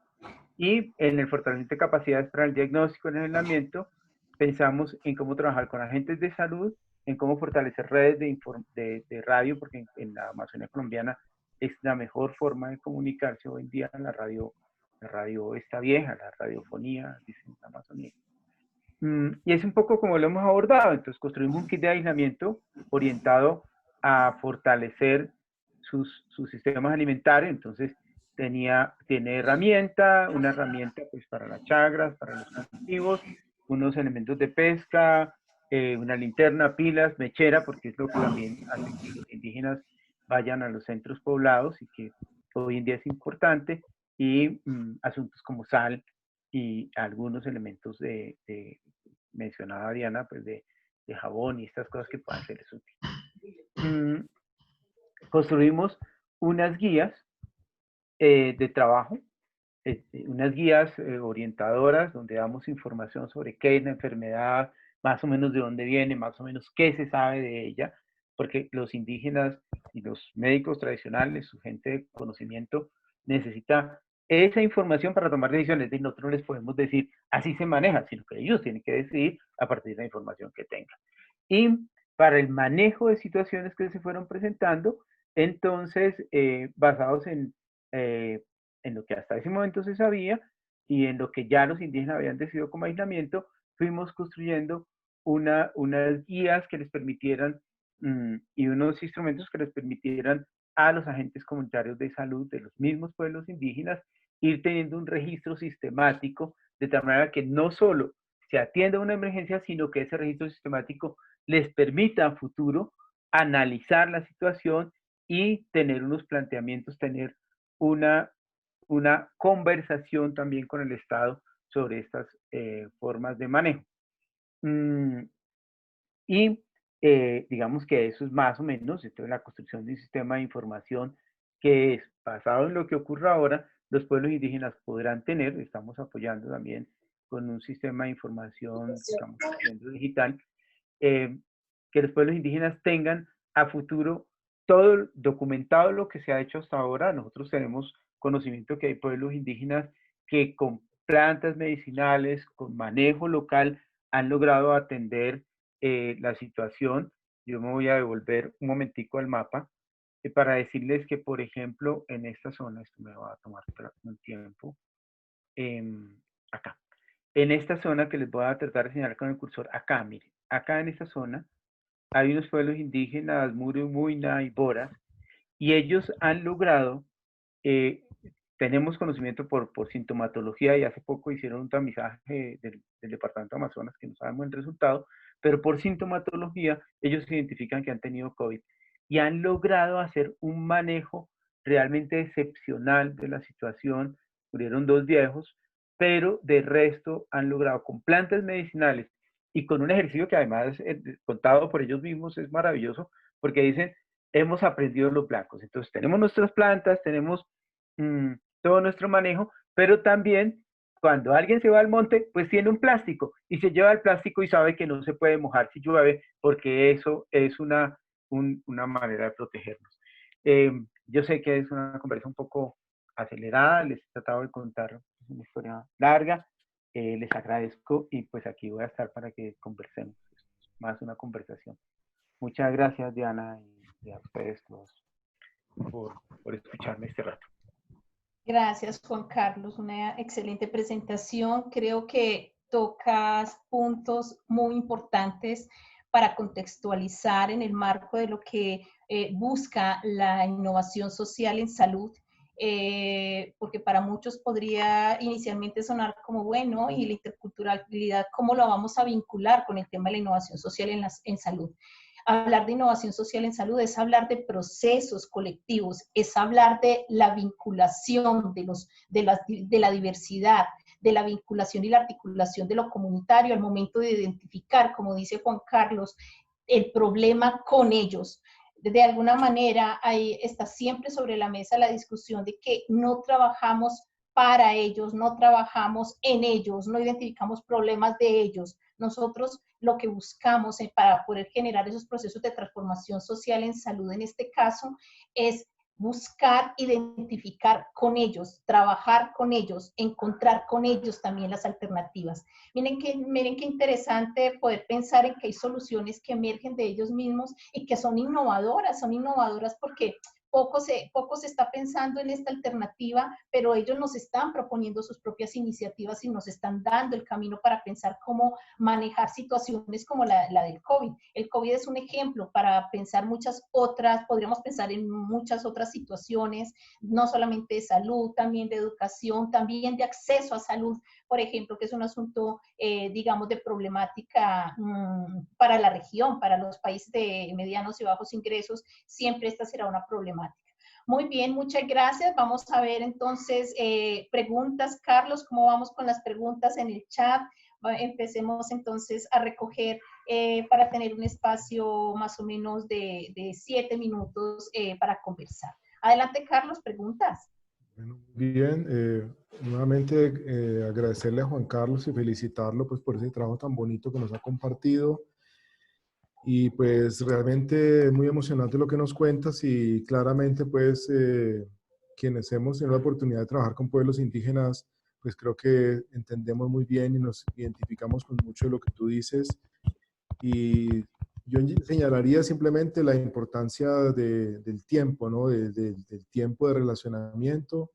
y en el fortalecimiento de capacidades para el diagnóstico y el aislamiento, pensamos en cómo trabajar con agentes de salud, en cómo fortalecer redes de radio, porque en la Amazonía colombiana es la mejor forma de comunicarse hoy en día. La radio está vieja, la radiofonía, dicen en la Amazonía. Y es un poco como lo hemos abordado. Entonces construimos un kit de aislamiento orientado a fortalecer sus sistemas alimentarios. Entonces tiene una herramienta pues para las chagras, para los cultivos, unos elementos de pesca, una linterna, pilas, mechera, porque es lo que también hace que los indígenas vayan a los centros poblados y que hoy en día es importante, y asuntos como sal y algunos elementos mencionaba Diana, pues de jabón y estas cosas que puedan ser útiles. Construimos unas guías de trabajo, unas guías orientadoras donde damos información sobre qué es la enfermedad, más o menos de dónde viene, más o menos qué se sabe de ella, porque los indígenas y los médicos tradicionales, su gente de conocimiento, necesita esa información para tomar decisiones. Y nosotros no les podemos decir así se maneja, sino que ellos tienen que decidir a partir de la información que tengan. Y para el manejo de situaciones que se fueron presentando, entonces, basados en lo que hasta ese momento se sabía y en lo que ya los indígenas habían decidido como aislamiento, fuimos construyendo unas guías que les permitieran y unos instrumentos que les permitieran a los agentes comunitarios de salud de los mismos pueblos indígenas ir teniendo un registro sistemático, de tal manera que no solo se atienda una emergencia, sino que ese registro sistemático les permita a futuro analizar la situación y tener unos planteamientos, tener una conversación también con el Estado sobre estas formas de manejo. Y digamos que eso es más o menos, entonces la construcción de un sistema de información que es basado en lo que ocurre ahora, los pueblos indígenas podrán tener, estamos apoyando también con un sistema de información, estamos haciendo digital, que los pueblos indígenas tengan a futuro todo documentado lo que se ha hecho hasta ahora. Nosotros tenemos conocimiento que hay pueblos indígenas que con plantas medicinales, con manejo local, han logrado atender la situación. Yo me voy a devolver un momentico al mapa para decirles que, por ejemplo, en esta zona, esto me va a tomar un tiempo, acá. En esta zona que les voy a tratar de señalar con el cursor, acá, miren, acá en esta zona hay unos pueblos indígenas, Muru, Muina y Boras, y ellos han logrado, tenemos conocimiento por sintomatología, y hace poco hicieron un tamizaje del departamento de Amazonas, que no sabemos el resultado, pero por sintomatología ellos identifican que han tenido COVID, y han logrado hacer un manejo realmente excepcional de la situación. Murieron 2 viejos, pero de resto han logrado con plantas medicinales y con un ejercicio que además, contado por ellos mismos, es maravilloso, porque dicen, hemos aprendido los blancos. Entonces tenemos nuestras plantas, tenemos todo nuestro manejo, pero también cuando alguien se va al monte, pues tiene un plástico y se lleva el plástico y sabe que no se puede mojar si llueve, porque eso es una manera de protegernos. Yo sé que es una conversación un poco acelerada, les he tratado de contar una historia larga, les agradezco y pues aquí voy a estar para que conversemos, más una conversación. Muchas gracias, Diana, y a ustedes todos por escucharme este rato. Gracias, Juan Carlos. Una excelente presentación. Creo que tocas puntos muy importantes para contextualizar en el marco de lo que busca la innovación social en salud, porque para muchos podría inicialmente sonar como, bueno, y la interculturalidad, ¿cómo lo vamos a vincular con el tema de la innovación social en salud? Hablar de innovación social en salud es hablar de procesos colectivos, es hablar de la vinculación de la diversidad, de la vinculación y la articulación de lo comunitario al momento de identificar, como dice Juan Carlos, el problema con ellos. De alguna manera, ahí está siempre sobre la mesa la discusión de que no trabajamos para ellos, no trabajamos en ellos, no identificamos problemas de ellos. Nosotros lo que buscamos para poder generar esos procesos de transformación social en salud, en este caso, es buscar, identificar con ellos, trabajar con ellos, encontrar con ellos también las alternativas. Miren qué interesante poder pensar en que hay soluciones que emergen de ellos mismos y que son innovadoras porque poco se está pensando en esta alternativa, pero ellos nos están proponiendo sus propias iniciativas y nos están dando el camino para pensar cómo manejar situaciones como la del COVID. El COVID es un ejemplo para pensar muchas otras, podríamos pensar en muchas otras situaciones, no solamente de salud, también de educación, también de acceso a salud, por ejemplo, que es un asunto, digamos, de problemática para la región, para los países de medianos y bajos ingresos, siempre esta será una problemática. Muy bien, muchas gracias. Vamos a ver entonces preguntas. Carlos, ¿cómo vamos con las preguntas en el chat? Empecemos entonces a recoger para tener un espacio más o menos de 7 minutos para conversar. Adelante, Carlos, preguntas. Bueno, bien, nuevamente agradecerle a Juan Carlos y felicitarlo pues, por ese trabajo tan bonito que nos ha compartido. Y pues realmente muy emocionante lo que nos cuentas y claramente pues quienes hemos tenido la oportunidad de trabajar con pueblos indígenas, pues creo que entendemos muy bien y nos identificamos con mucho de lo que tú dices. Y yo señalaría simplemente la importancia del tiempo, ¿no? Del tiempo de relacionamiento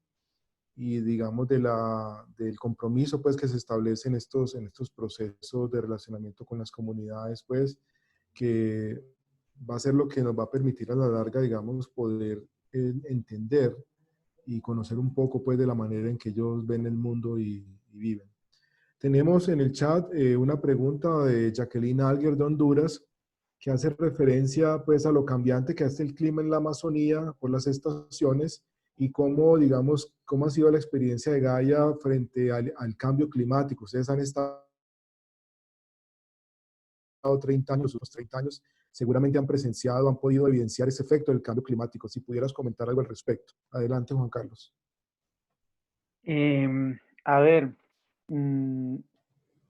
y digamos del compromiso pues que se establece en estos procesos de relacionamiento con las comunidades pues que va a ser lo que nos va a permitir a la larga digamos poder entender y conocer un poco pues de la manera en que ellos ven el mundo y viven. Tenemos en el chat una pregunta de Jacqueline Alger de Honduras que hace referencia pues a lo cambiante que hace el clima en la Amazonía por las estaciones y cómo, digamos, cómo ha sido la experiencia de Gaia frente al cambio climático. Ustedes han estado 30 años, unos 30 años, seguramente han presenciado, han podido evidenciar ese efecto del cambio climático. Si pudieras comentar algo al respecto. Adelante, Juan Carlos. A ver,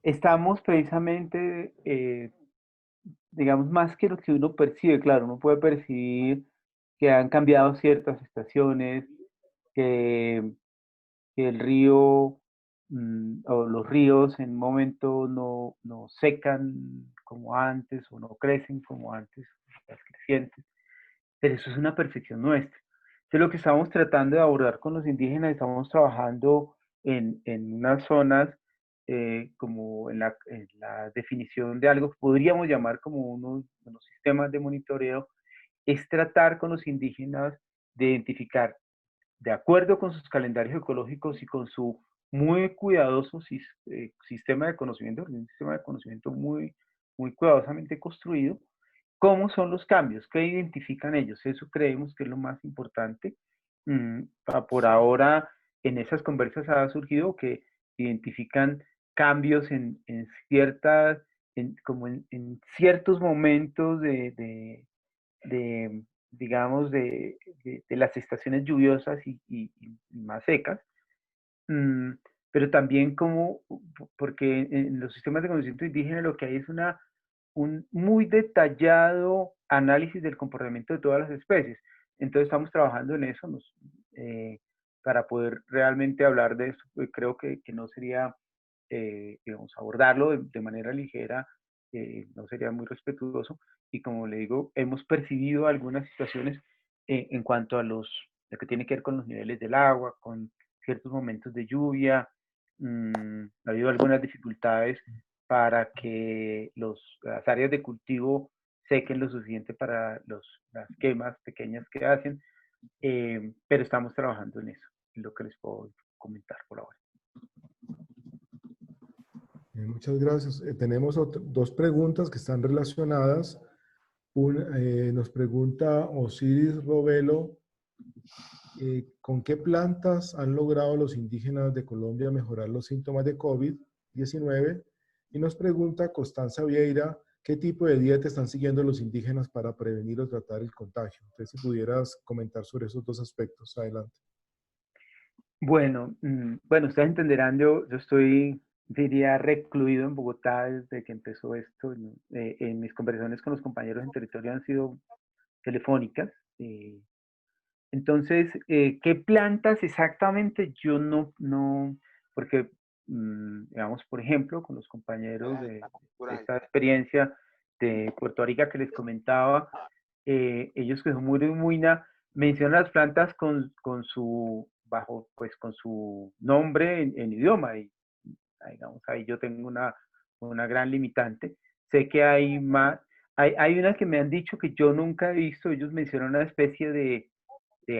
estamos precisamente, digamos, más que lo que uno percibe, claro, uno puede percibir que han cambiado ciertas estaciones, que el río o los ríos en un momento no secan como antes o no crecen como antes, las crecientes, pero eso es una percepción nuestra. Entonces lo que estamos tratando de abordar con los indígenas, estamos trabajando en unas zonas como en la definición de algo que podríamos llamar como unos sistemas de monitoreo, es tratar con los indígenas de identificar, de acuerdo con sus calendarios ecológicos y con su muy cuidadoso sistema de conocimiento, un sistema de conocimiento muy cuidadosamente construido, cómo son los cambios, qué identifican ellos. Eso creemos que es lo más importante. Por ahora, en esas conversas ha surgido que identifican cambios en ciertas, como en ciertos momentos digamos, de las estaciones lluviosas y más secas, pero también como, porque en los sistemas de conocimiento indígena lo que hay es un muy detallado análisis del comportamiento de todas las especies. Entonces estamos trabajando en eso para poder realmente hablar de eso. Creo que no sería, digamos, abordarlo de manera ligera, no sería muy respetuoso. Y como le digo, hemos percibido algunas situaciones en cuanto a lo que tiene que ver con los niveles del agua, con ciertos momentos de lluvia. Ha habido algunas dificultades para que las áreas de cultivo sequen lo suficiente para las quemas pequeñas que hacen, pero estamos trabajando en eso, es lo que les puedo comentar por ahora. Muchas gracias. Tenemos dos preguntas que están relacionadas. Nos pregunta Osiris Robelo, ¿con qué plantas han logrado los indígenas de Colombia mejorar los síntomas de COVID-19? Y nos pregunta Constanza Vieira, ¿qué tipo de dieta están siguiendo los indígenas para prevenir o tratar el contagio? Entonces, si pudieras comentar sobre esos dos aspectos, adelante. Bueno, ustedes entenderán, yo estoy, diría, recluido en Bogotá desde que empezó esto, ¿no? En mis conversaciones con los compañeros en territorio han sido telefónicas. Entonces, ¿qué plantas exactamente? Yo no, porque, digamos, por ejemplo, con los compañeros de esta experiencia de Puerto Rica que les comentaba, ellos que son muy de Huayna mencionan las plantas con su, bajo, pues con su nombre en idioma, y digamos, ahí yo tengo una gran limitante. Sé que hay más, hay unas que me han dicho que yo nunca he visto, ellos mencionan una especie de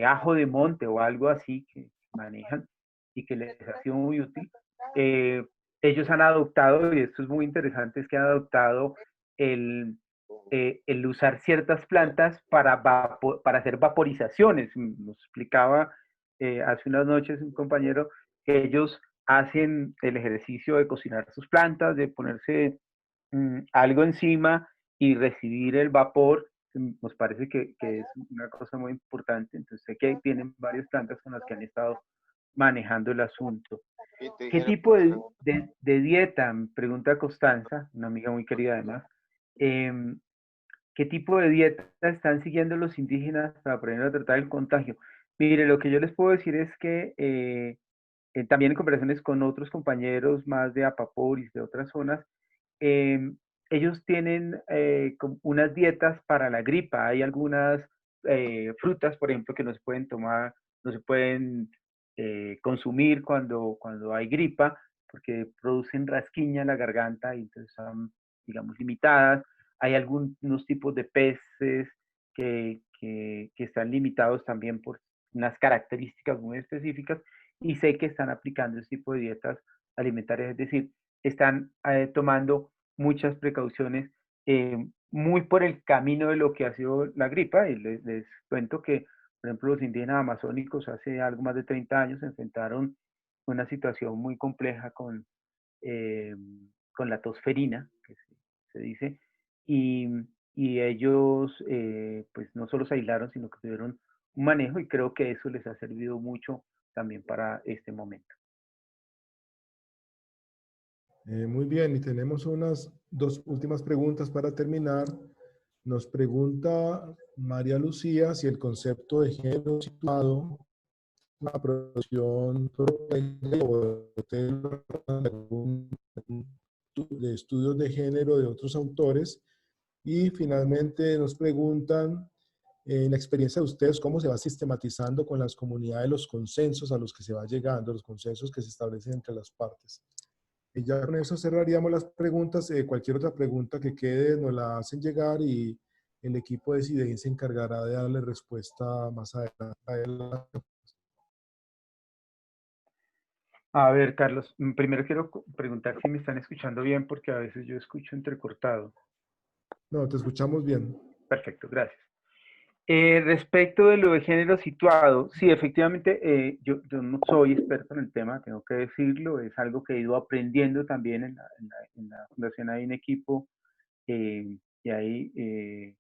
ajo de monte o algo así que manejan y que les ha sido muy útil. Eh, Ellos han adoptado, y esto es muy interesante, es que han adoptado el, el usar ciertas plantas para hacer vaporizaciones. Nos explicaba hace unas noches un compañero que ellos hacen el ejercicio de cocinar sus plantas, de ponerse algo encima y recibir el vapor. Nos parece que es una cosa muy importante. Entonces sé que tienen varias plantas con las que han estado manejando el asunto. ¿Qué tipo de dieta? Pregunta Constanza, una amiga muy querida además. em, ¿Qué tipo de dieta están siguiendo los indígenas para aprender a tratar el contagio? Mire, lo que yo les puedo decir es que también en conversaciones con otros compañeros más de Apaporis, de otras zonas, eh, ellos tienen como unas dietas para la gripa. Hay algunas frutas, por ejemplo, que no se pueden tomar, no se pueden consumir cuando hay gripa, porque producen rasquiña en la garganta y entonces están, digamos, limitadas. Hay algunos tipos de peces que están limitados también por unas características muy específicas, y sé que están aplicando ese tipo de dietas alimentarias, es decir, están tomando muchas precauciones muy por el camino de lo que ha sido la gripa. Y les cuento que, por ejemplo, los indígenas amazónicos hace algo más de 30 años se enfrentaron una situación muy compleja eh, con la tosferina, que se dice, y, y ellos pues no solo se aislaron, sino que tuvieron un manejo, y creo que eso les ha servido mucho también para este momento. Muy bien, y tenemos unas dos últimas preguntas para terminar. Nos pregunta María Lucía si el concepto de género situado en la producción de estudios de género de otros autores. Y finalmente nos preguntan, en la experiencia de ustedes, cómo se va sistematizando con las comunidades los consensos a los que se va llegando, los consensos que se establecen entre las partes. Y ya con eso cerraríamos las preguntas. Cualquier otra pregunta que quede nos la hacen llegar y el equipo de CIDEI se encargará de darle respuesta más adelante. A ver, Carlos, primero quiero preguntar si me están escuchando bien, porque a veces yo escucho entrecortado. No, te escuchamos bien. Perfecto, gracias. Respecto de lo de género situado, sí, efectivamente, yo no soy experto en el tema, tengo que decirlo, es algo que he ido aprendiendo también en la fundación. Hay un equipo, y hay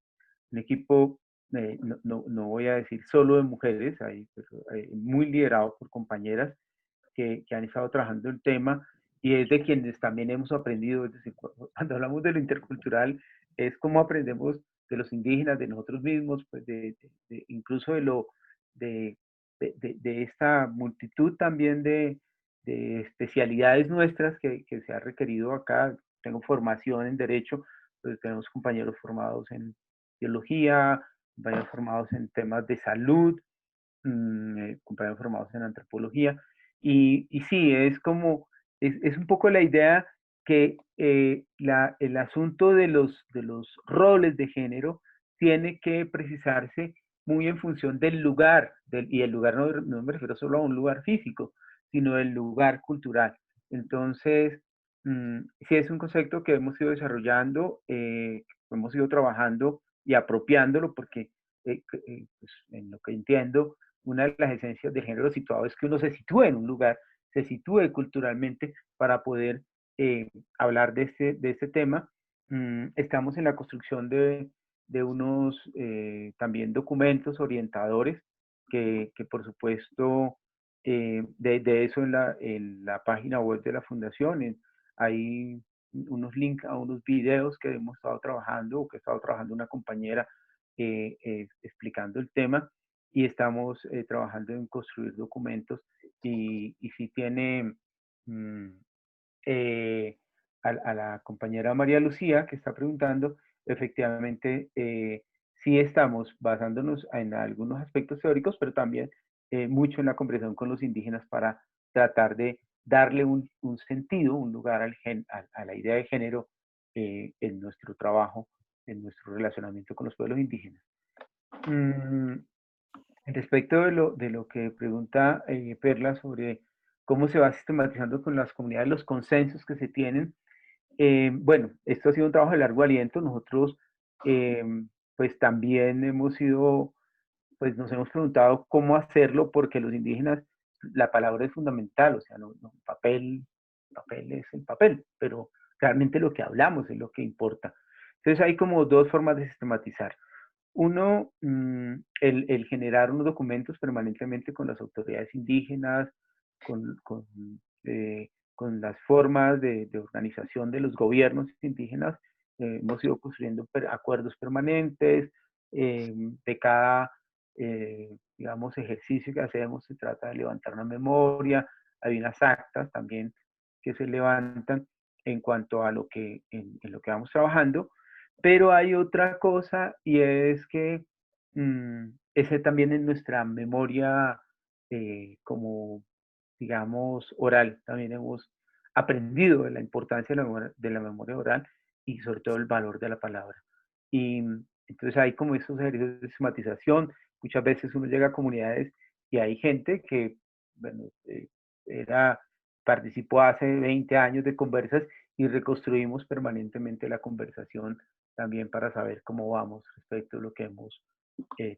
un equipo, no voy a decir solo de mujeres, hay, pero, muy liderado por compañeras que han estado trabajando el tema, y es de quienes también hemos aprendido. Es decir, cuando hablamos de lo intercultural, es cómo aprendemos de los indígenas, de nosotros mismos, pues incluso de lo de esta multitud también de especialidades nuestras que se ha requerido acá. Tengo formación en Derecho, pues tenemos compañeros formados en Biología, compañeros formados en temas de salud, compañeros formados en Antropología. Y sí, es como, es un poco la idea que el asunto de los roles de género tiene que precisarse muy en función del lugar, y el lugar no me refiero solo a un lugar físico, sino el lugar cultural. Entonces, sí es un concepto que hemos ido desarrollando, hemos ido trabajando y apropiándolo, porque pues, en lo que entiendo, una de las esencias del género situado es que uno se sitúe en un lugar, se sitúe culturalmente para poder hablar de este tema. Estamos en la construcción de unos también documentos orientadores que por supuesto de eso en la página web de la fundación. Hay unos links a unos videos que hemos estado trabajando, o que ha estado trabajando una compañera explicando el tema, y estamos trabajando en construir documentos, y si tiene a la compañera María Lucía que está preguntando, efectivamente sí estamos basándonos en algunos aspectos teóricos, pero también mucho en la conversación con los indígenas para tratar de darle un sentido, un lugar a la idea de género en nuestro trabajo, en nuestro relacionamiento con los pueblos indígenas. Respecto de lo que pregunta Perla sobre cómo se va sistematizando con las comunidades los consensos que se tienen, bueno, esto ha sido un trabajo de largo aliento. Nosotros pues también pues nos hemos preguntado cómo hacerlo, porque los indígenas, la palabra es fundamental, o sea, papel es el papel, pero realmente lo que hablamos es lo que importa. Entonces hay como dos formas de sistematizar. Uno, el generar unos documentos permanentemente con las autoridades indígenas, con las formas de organización de los gobiernos indígenas. Hemos ido construyendo acuerdos permanentes. De cada, digamos, ejercicio que hacemos se trata de levantar una memoria. Hay unas actas también que se levantan en cuanto a lo que, en lo que vamos trabajando. Pero hay otra cosa, y es que ese también en nuestra memoria como, digamos, oral, también hemos aprendido de la importancia de la memoria oral, y sobre todo el valor de la palabra. Y entonces hay como esos ejercicios de sistematización. Muchas veces uno llega a comunidades y hay gente que, bueno, participó hace 20 años de conversas, y reconstruimos permanentemente la conversación también para saber cómo vamos respecto a lo que hemos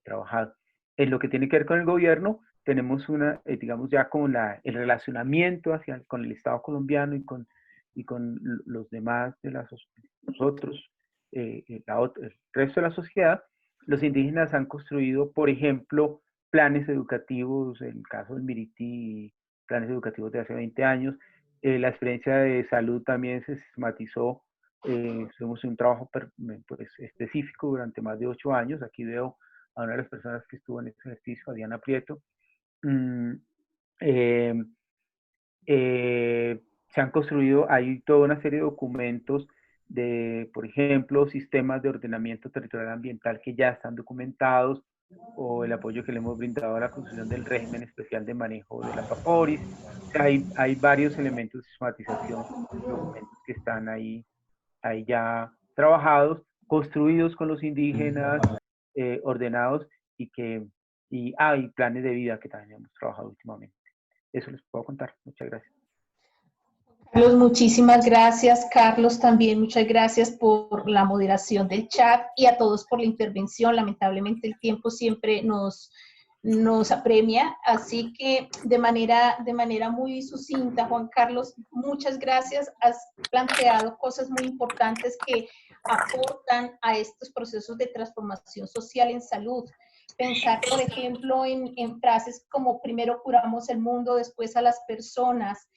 trabajado. En lo que tiene que ver con el gobierno, tenemos digamos, ya con el relacionamiento con el Estado colombiano y con los demás de nosotros, el resto de la sociedad. Los indígenas han construido, por ejemplo, planes educativos, en el caso del Miriti, planes educativos de hace 20 años. La experiencia de salud también se sistematizó. Hicimos un trabajo pues, específico durante más de 8 años. Aquí veo a una de las personas que estuvo en este ejercicio, a Diana Prieto. Se han construido, hay toda una serie de documentos de, por ejemplo, sistemas de ordenamiento territorial ambiental que ya están documentados, o el apoyo que le hemos brindado a la construcción del régimen especial de manejo de la PAPORIS. Hay varios elementos de sistematización, documentos que están ahí ya trabajados, construidos con los indígenas, ordenados, y hay planes de vida que también hemos trabajado últimamente. Eso les puedo contar. Muchas gracias. Carlos, muchísimas gracias. Carlos, también muchas gracias por la moderación del chat, y a todos por la intervención. Lamentablemente el tiempo siempre nos apremia, así que de manera muy sucinta, Juan Carlos, muchas gracias. Has planteado cosas muy importantes que aportan a estos procesos de transformación social en salud. Pensar, por ejemplo, en frases como primero curamos el mundo, después a las personas.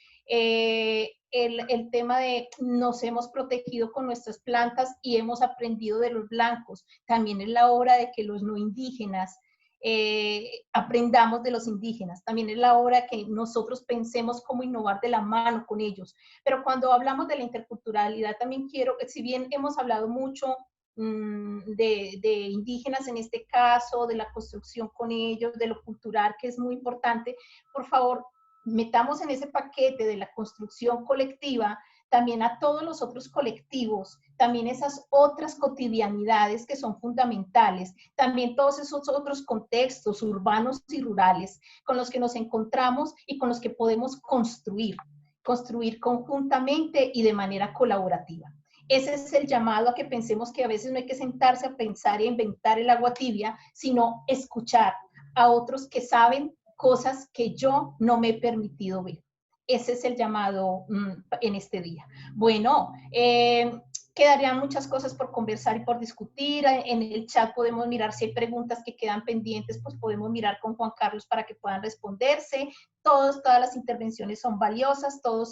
El tema de nos hemos protegido con nuestras plantas y hemos aprendido de los blancos. También es la hora de que los no indígenas aprendamos de los indígenas. También es la hora que nosotros pensemos cómo innovar de la mano con ellos. Pero cuando hablamos de la interculturalidad, también quiero, si bien hemos hablado mucho de indígenas en este caso, de la construcción con ellos, de lo cultural, que es muy importante, por favor, metamos en ese paquete de la construcción colectiva también a todos los otros colectivos, también esas otras cotidianidades que son fundamentales, también todos esos otros contextos urbanos y rurales con los que nos encontramos y con los que podemos construir conjuntamente y de manera colaborativa. Ese es el llamado a que pensemos que a veces no hay que sentarse a pensar y a inventar el agua tibia, sino escuchar a otros que saben cosas que yo no me he permitido ver. ese es el llamado en este día. Bueno, quedarían muchas cosas por conversar y por discutir. En el chat podemos mirar si hay preguntas que quedan pendientes, pues podemos mirar con Juan Carlos para que puedan responderse. Todas las intervenciones son valiosas, todo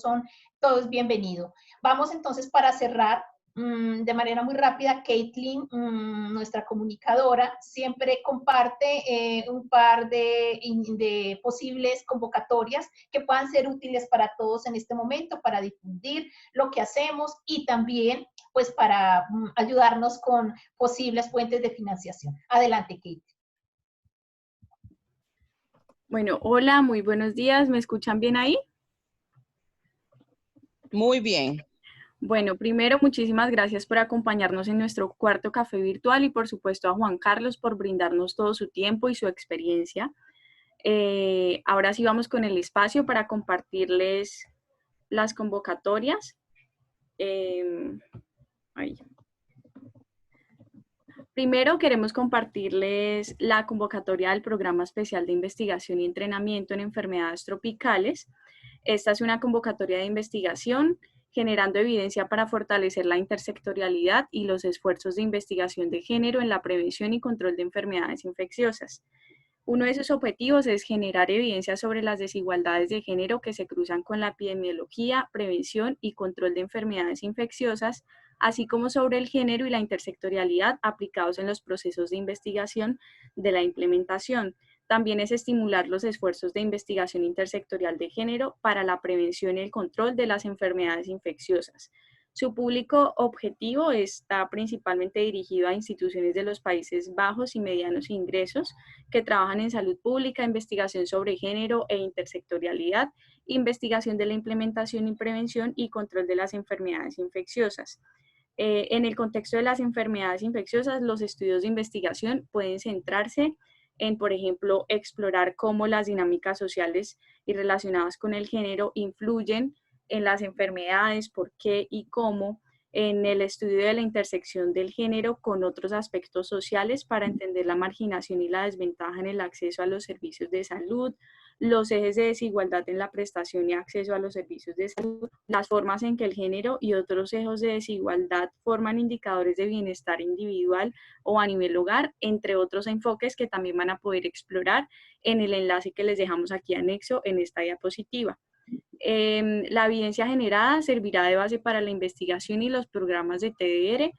es bienvenido. Vamos entonces para cerrar. De manera muy rápida, Caitlin, nuestra comunicadora, siempre comparte un par de posibles convocatorias que puedan ser útiles para todos en este momento, para difundir lo que hacemos y también pues para ayudarnos con posibles fuentes de financiación. Adelante, Caitlin. Bueno, hola, muy buenos días. ¿Me escuchan bien ahí? Muy bien. Bueno, primero, muchísimas gracias por acompañarnos en nuestro cuarto café virtual y por supuesto a Juan Carlos por brindarnos todo su tiempo y su experiencia. Ahora sí vamos con el espacio para compartirles las convocatorias. Primero queremos compartirles la convocatoria del Programa Especial de Investigación y Entrenamiento en Enfermedades Tropicales. Esta es una convocatoria de investigación generando evidencia para fortalecer la intersectorialidad y los esfuerzos de investigación de género en la prevención y control de enfermedades infecciosas. Uno de sus objetivos es generar evidencia sobre las desigualdades de género que se cruzan con la epidemiología, prevención y control de enfermedades infecciosas, así como sobre el género y la intersectorialidad aplicados en los procesos de investigación de la implementación. También es estimular los esfuerzos de investigación intersectorial de género para la prevención y el control de las enfermedades infecciosas. Su público objetivo está principalmente dirigido a instituciones de los Países Bajos y medianos ingresos que trabajan en salud pública, investigación sobre género e intersectorialidad, investigación de la implementación y prevención y control de las enfermedades infecciosas. En el contexto de las enfermedades infecciosas, los estudios de investigación pueden centrarse en, por ejemplo, explorar cómo las dinámicas sociales y relacionadas con el género influyen en las enfermedades, por qué y cómo, en el estudio de la intersección del género con otros aspectos sociales para entender la marginación y la desventaja en el acceso a los servicios de salud, los ejes de desigualdad en la prestación y acceso a los servicios de salud, las formas en que el género y otros ejes de desigualdad forman indicadores de bienestar individual o a nivel hogar, entre otros enfoques que también van a poder explorar en el enlace que les dejamos aquí anexo en esta diapositiva. La evidencia generada servirá de base para la investigación y los programas de TDR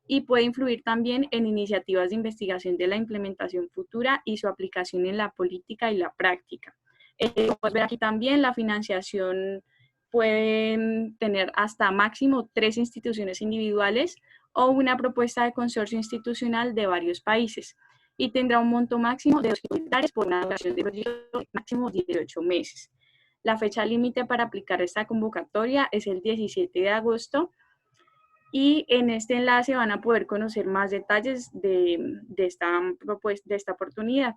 y puede influir también en iniciativas de investigación de la implementación futura y su aplicación en la política y la práctica. Podemos ver aquí también la financiación pueden tener hasta máximo 3 instituciones individuales o una propuesta de consorcio institucional de varios países y tendrá un monto máximo de $2.000 por una duración de proyecto máximo de 18 meses. La fecha límite para aplicar esta convocatoria es el 17 de agosto y en este enlace van a poder conocer más detalles de esta oportunidad.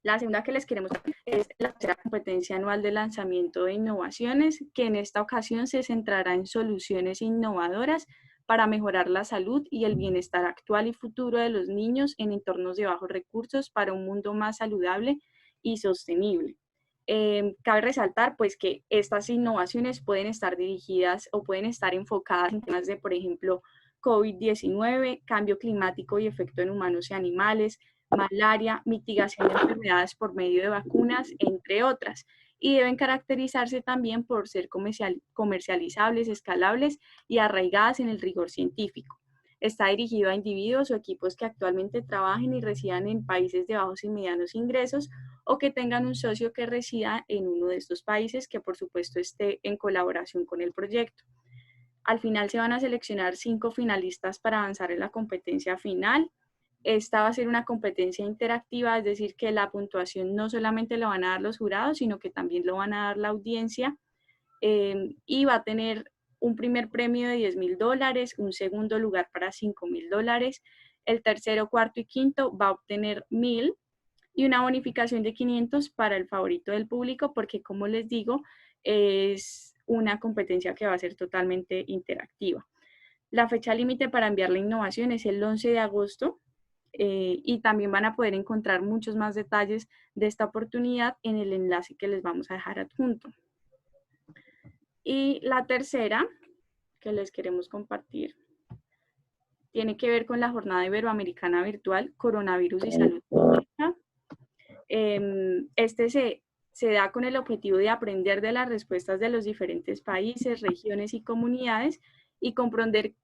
La segunda que les queremos dar es la tercera competencia anual de lanzamiento de innovaciones, que en esta ocasión se centrará en soluciones innovadoras para mejorar la salud y el bienestar actual y futuro de los niños en entornos de bajos recursos para un mundo más saludable y sostenible. Cabe resaltar pues que estas innovaciones pueden estar dirigidas o pueden estar enfocadas en temas de, por ejemplo, COVID-19, cambio climático y efecto en humanos y animales, malaria, mitigación de enfermedades por medio de vacunas, entre otras, y deben caracterizarse también por ser comercializables, escalables y arraigadas en el rigor científico. Está dirigido a individuos o equipos que actualmente trabajen y residan en países de bajos y medianos ingresos o que tengan un socio que resida en uno de estos países que por supuesto esté en colaboración con el proyecto. Al final se van a seleccionar 5 finalistas para avanzar en la competencia final. Esta va a ser una competencia interactiva, es decir, que la puntuación no solamente la van a dar los jurados, sino que también lo van a dar la audiencia y va a tener un primer premio de $10.000, un segundo lugar para $5.000, el tercero, cuarto y quinto va a obtener $1.000 y una bonificación de 500 para el favorito del público, porque como les digo, es una competencia que va a ser totalmente interactiva. La fecha límite para enviar la innovación es el 11 de agosto y también van a poder encontrar muchos más detalles de esta oportunidad en el enlace que les vamos a dejar adjunto. Y la tercera que les queremos compartir tiene que ver con la Jornada Iberoamericana Virtual, Coronavirus y Salud Pública. Este se da con el objetivo de aprender de las respuestas de los diferentes países, regiones y comunidades y comprender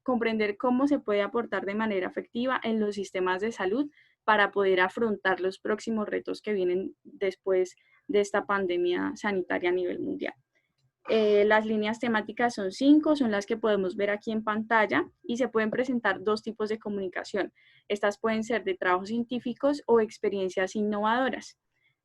cómo se puede aportar de manera efectiva en los sistemas de salud para poder afrontar los próximos retos que vienen después de esta pandemia sanitaria a nivel mundial. Las líneas temáticas son 5, son las que podemos ver aquí en pantalla y se pueden presentar 2 tipos de comunicación. Estas pueden ser de trabajos científicos o experiencias innovadoras.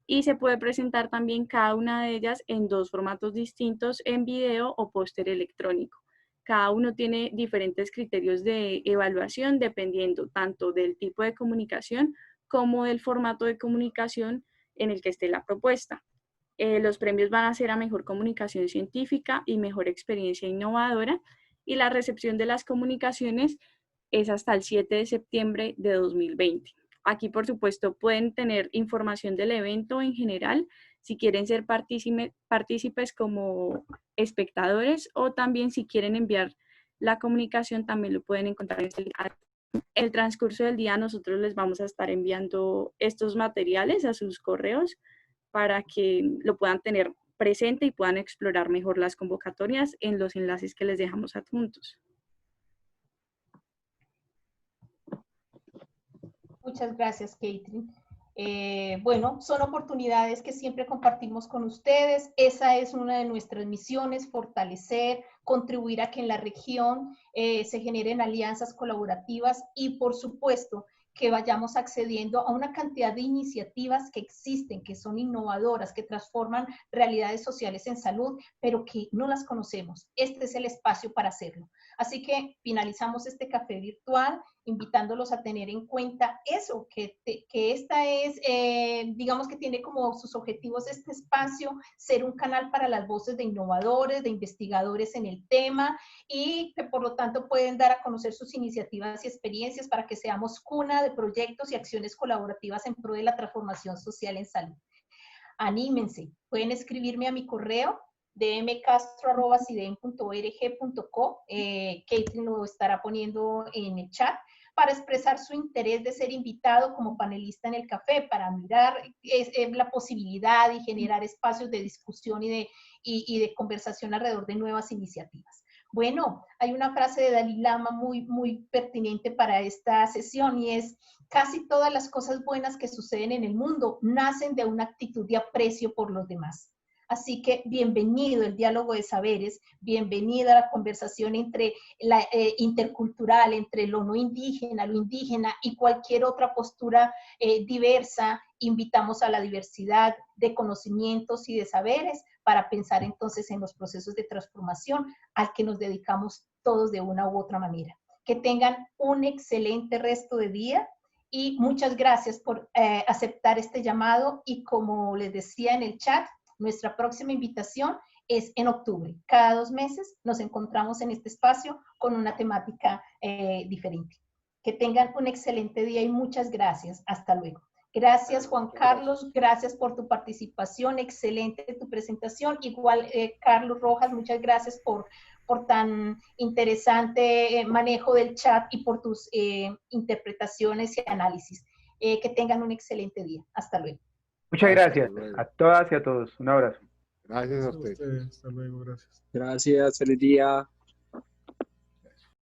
Y se puede presentar también cada una de ellas en 2 formatos distintos, en video o póster electrónico. Cada uno tiene diferentes criterios de evaluación dependiendo tanto del tipo de comunicación como del formato de comunicación en el que esté la propuesta. Los premios van a ser a mejor comunicación científica y mejor experiencia innovadora, y la recepción de las comunicaciones es hasta el 7 de septiembre de 2020. Aquí, por supuesto, pueden tener información del evento en general, si quieren ser partícipes como espectadores, o también si quieren enviar la comunicación, también lo pueden encontrar en el transcurso del día. Nosotros les vamos a estar enviando estos materiales a sus correos para que lo puedan tener presente y puedan explorar mejor las convocatorias en los enlaces que les dejamos adjuntos. Muchas gracias, Catherine. Bueno, son oportunidades que siempre compartimos con ustedes. Esa es una de nuestras misiones, fortalecer, contribuir a que en la región se generen alianzas colaborativas y, por supuesto, que vayamos accediendo a una cantidad de iniciativas que existen, que son innovadoras, que transforman realidades sociales en salud, pero que no las conocemos. Este es el espacio para hacerlo. Así que finalizamos este café virtual, invitándolos a tener en cuenta eso, que esta es, digamos que tiene como sus objetivos este espacio, ser un canal para las voces de innovadores, de investigadores en el tema, y que por lo tanto pueden dar a conocer sus iniciativas y experiencias para que seamos cuna de proyectos y acciones colaborativas en pro de la transformación social en salud. Anímense, pueden escribirme a mi correo dmcastro@ciden.org.co, Catherine lo estará poniendo en el chat, para expresar su interés de ser invitado como panelista en el café, para mirar la posibilidad y generar espacios de discusión y de conversación alrededor de nuevas iniciativas. Bueno, hay una frase de Dalai Lama muy pertinente para esta sesión, y es: casi todas las cosas buenas que suceden en el mundo nacen de una actitud de aprecio por los demás. Así que bienvenido el diálogo de saberes, bienvenida la conversación intercultural, entre lo no indígena, lo indígena y cualquier otra postura diversa. Invitamos a la diversidad de conocimientos y de saberes para pensar entonces en los procesos de transformación al que nos dedicamos todos de una u otra manera. Que tengan un excelente resto de día y muchas gracias por aceptar este llamado, y como les decía en el chat, nuestra próxima invitación es en octubre. Cada 2 meses nos encontramos en este espacio con una temática diferente. Que tengan un excelente día y muchas gracias. Hasta luego. Gracias, Juan Carlos. Gracias por tu participación. Excelente tu presentación. Igual, Carlos Rojas, muchas gracias por tan interesante manejo del chat y por tus interpretaciones y análisis. Que tengan un excelente día. Hasta luego. Muchas gracias a todas y a todos. Un abrazo. Gracias a ustedes. Hasta luego, gracias. Gracias, feliz día.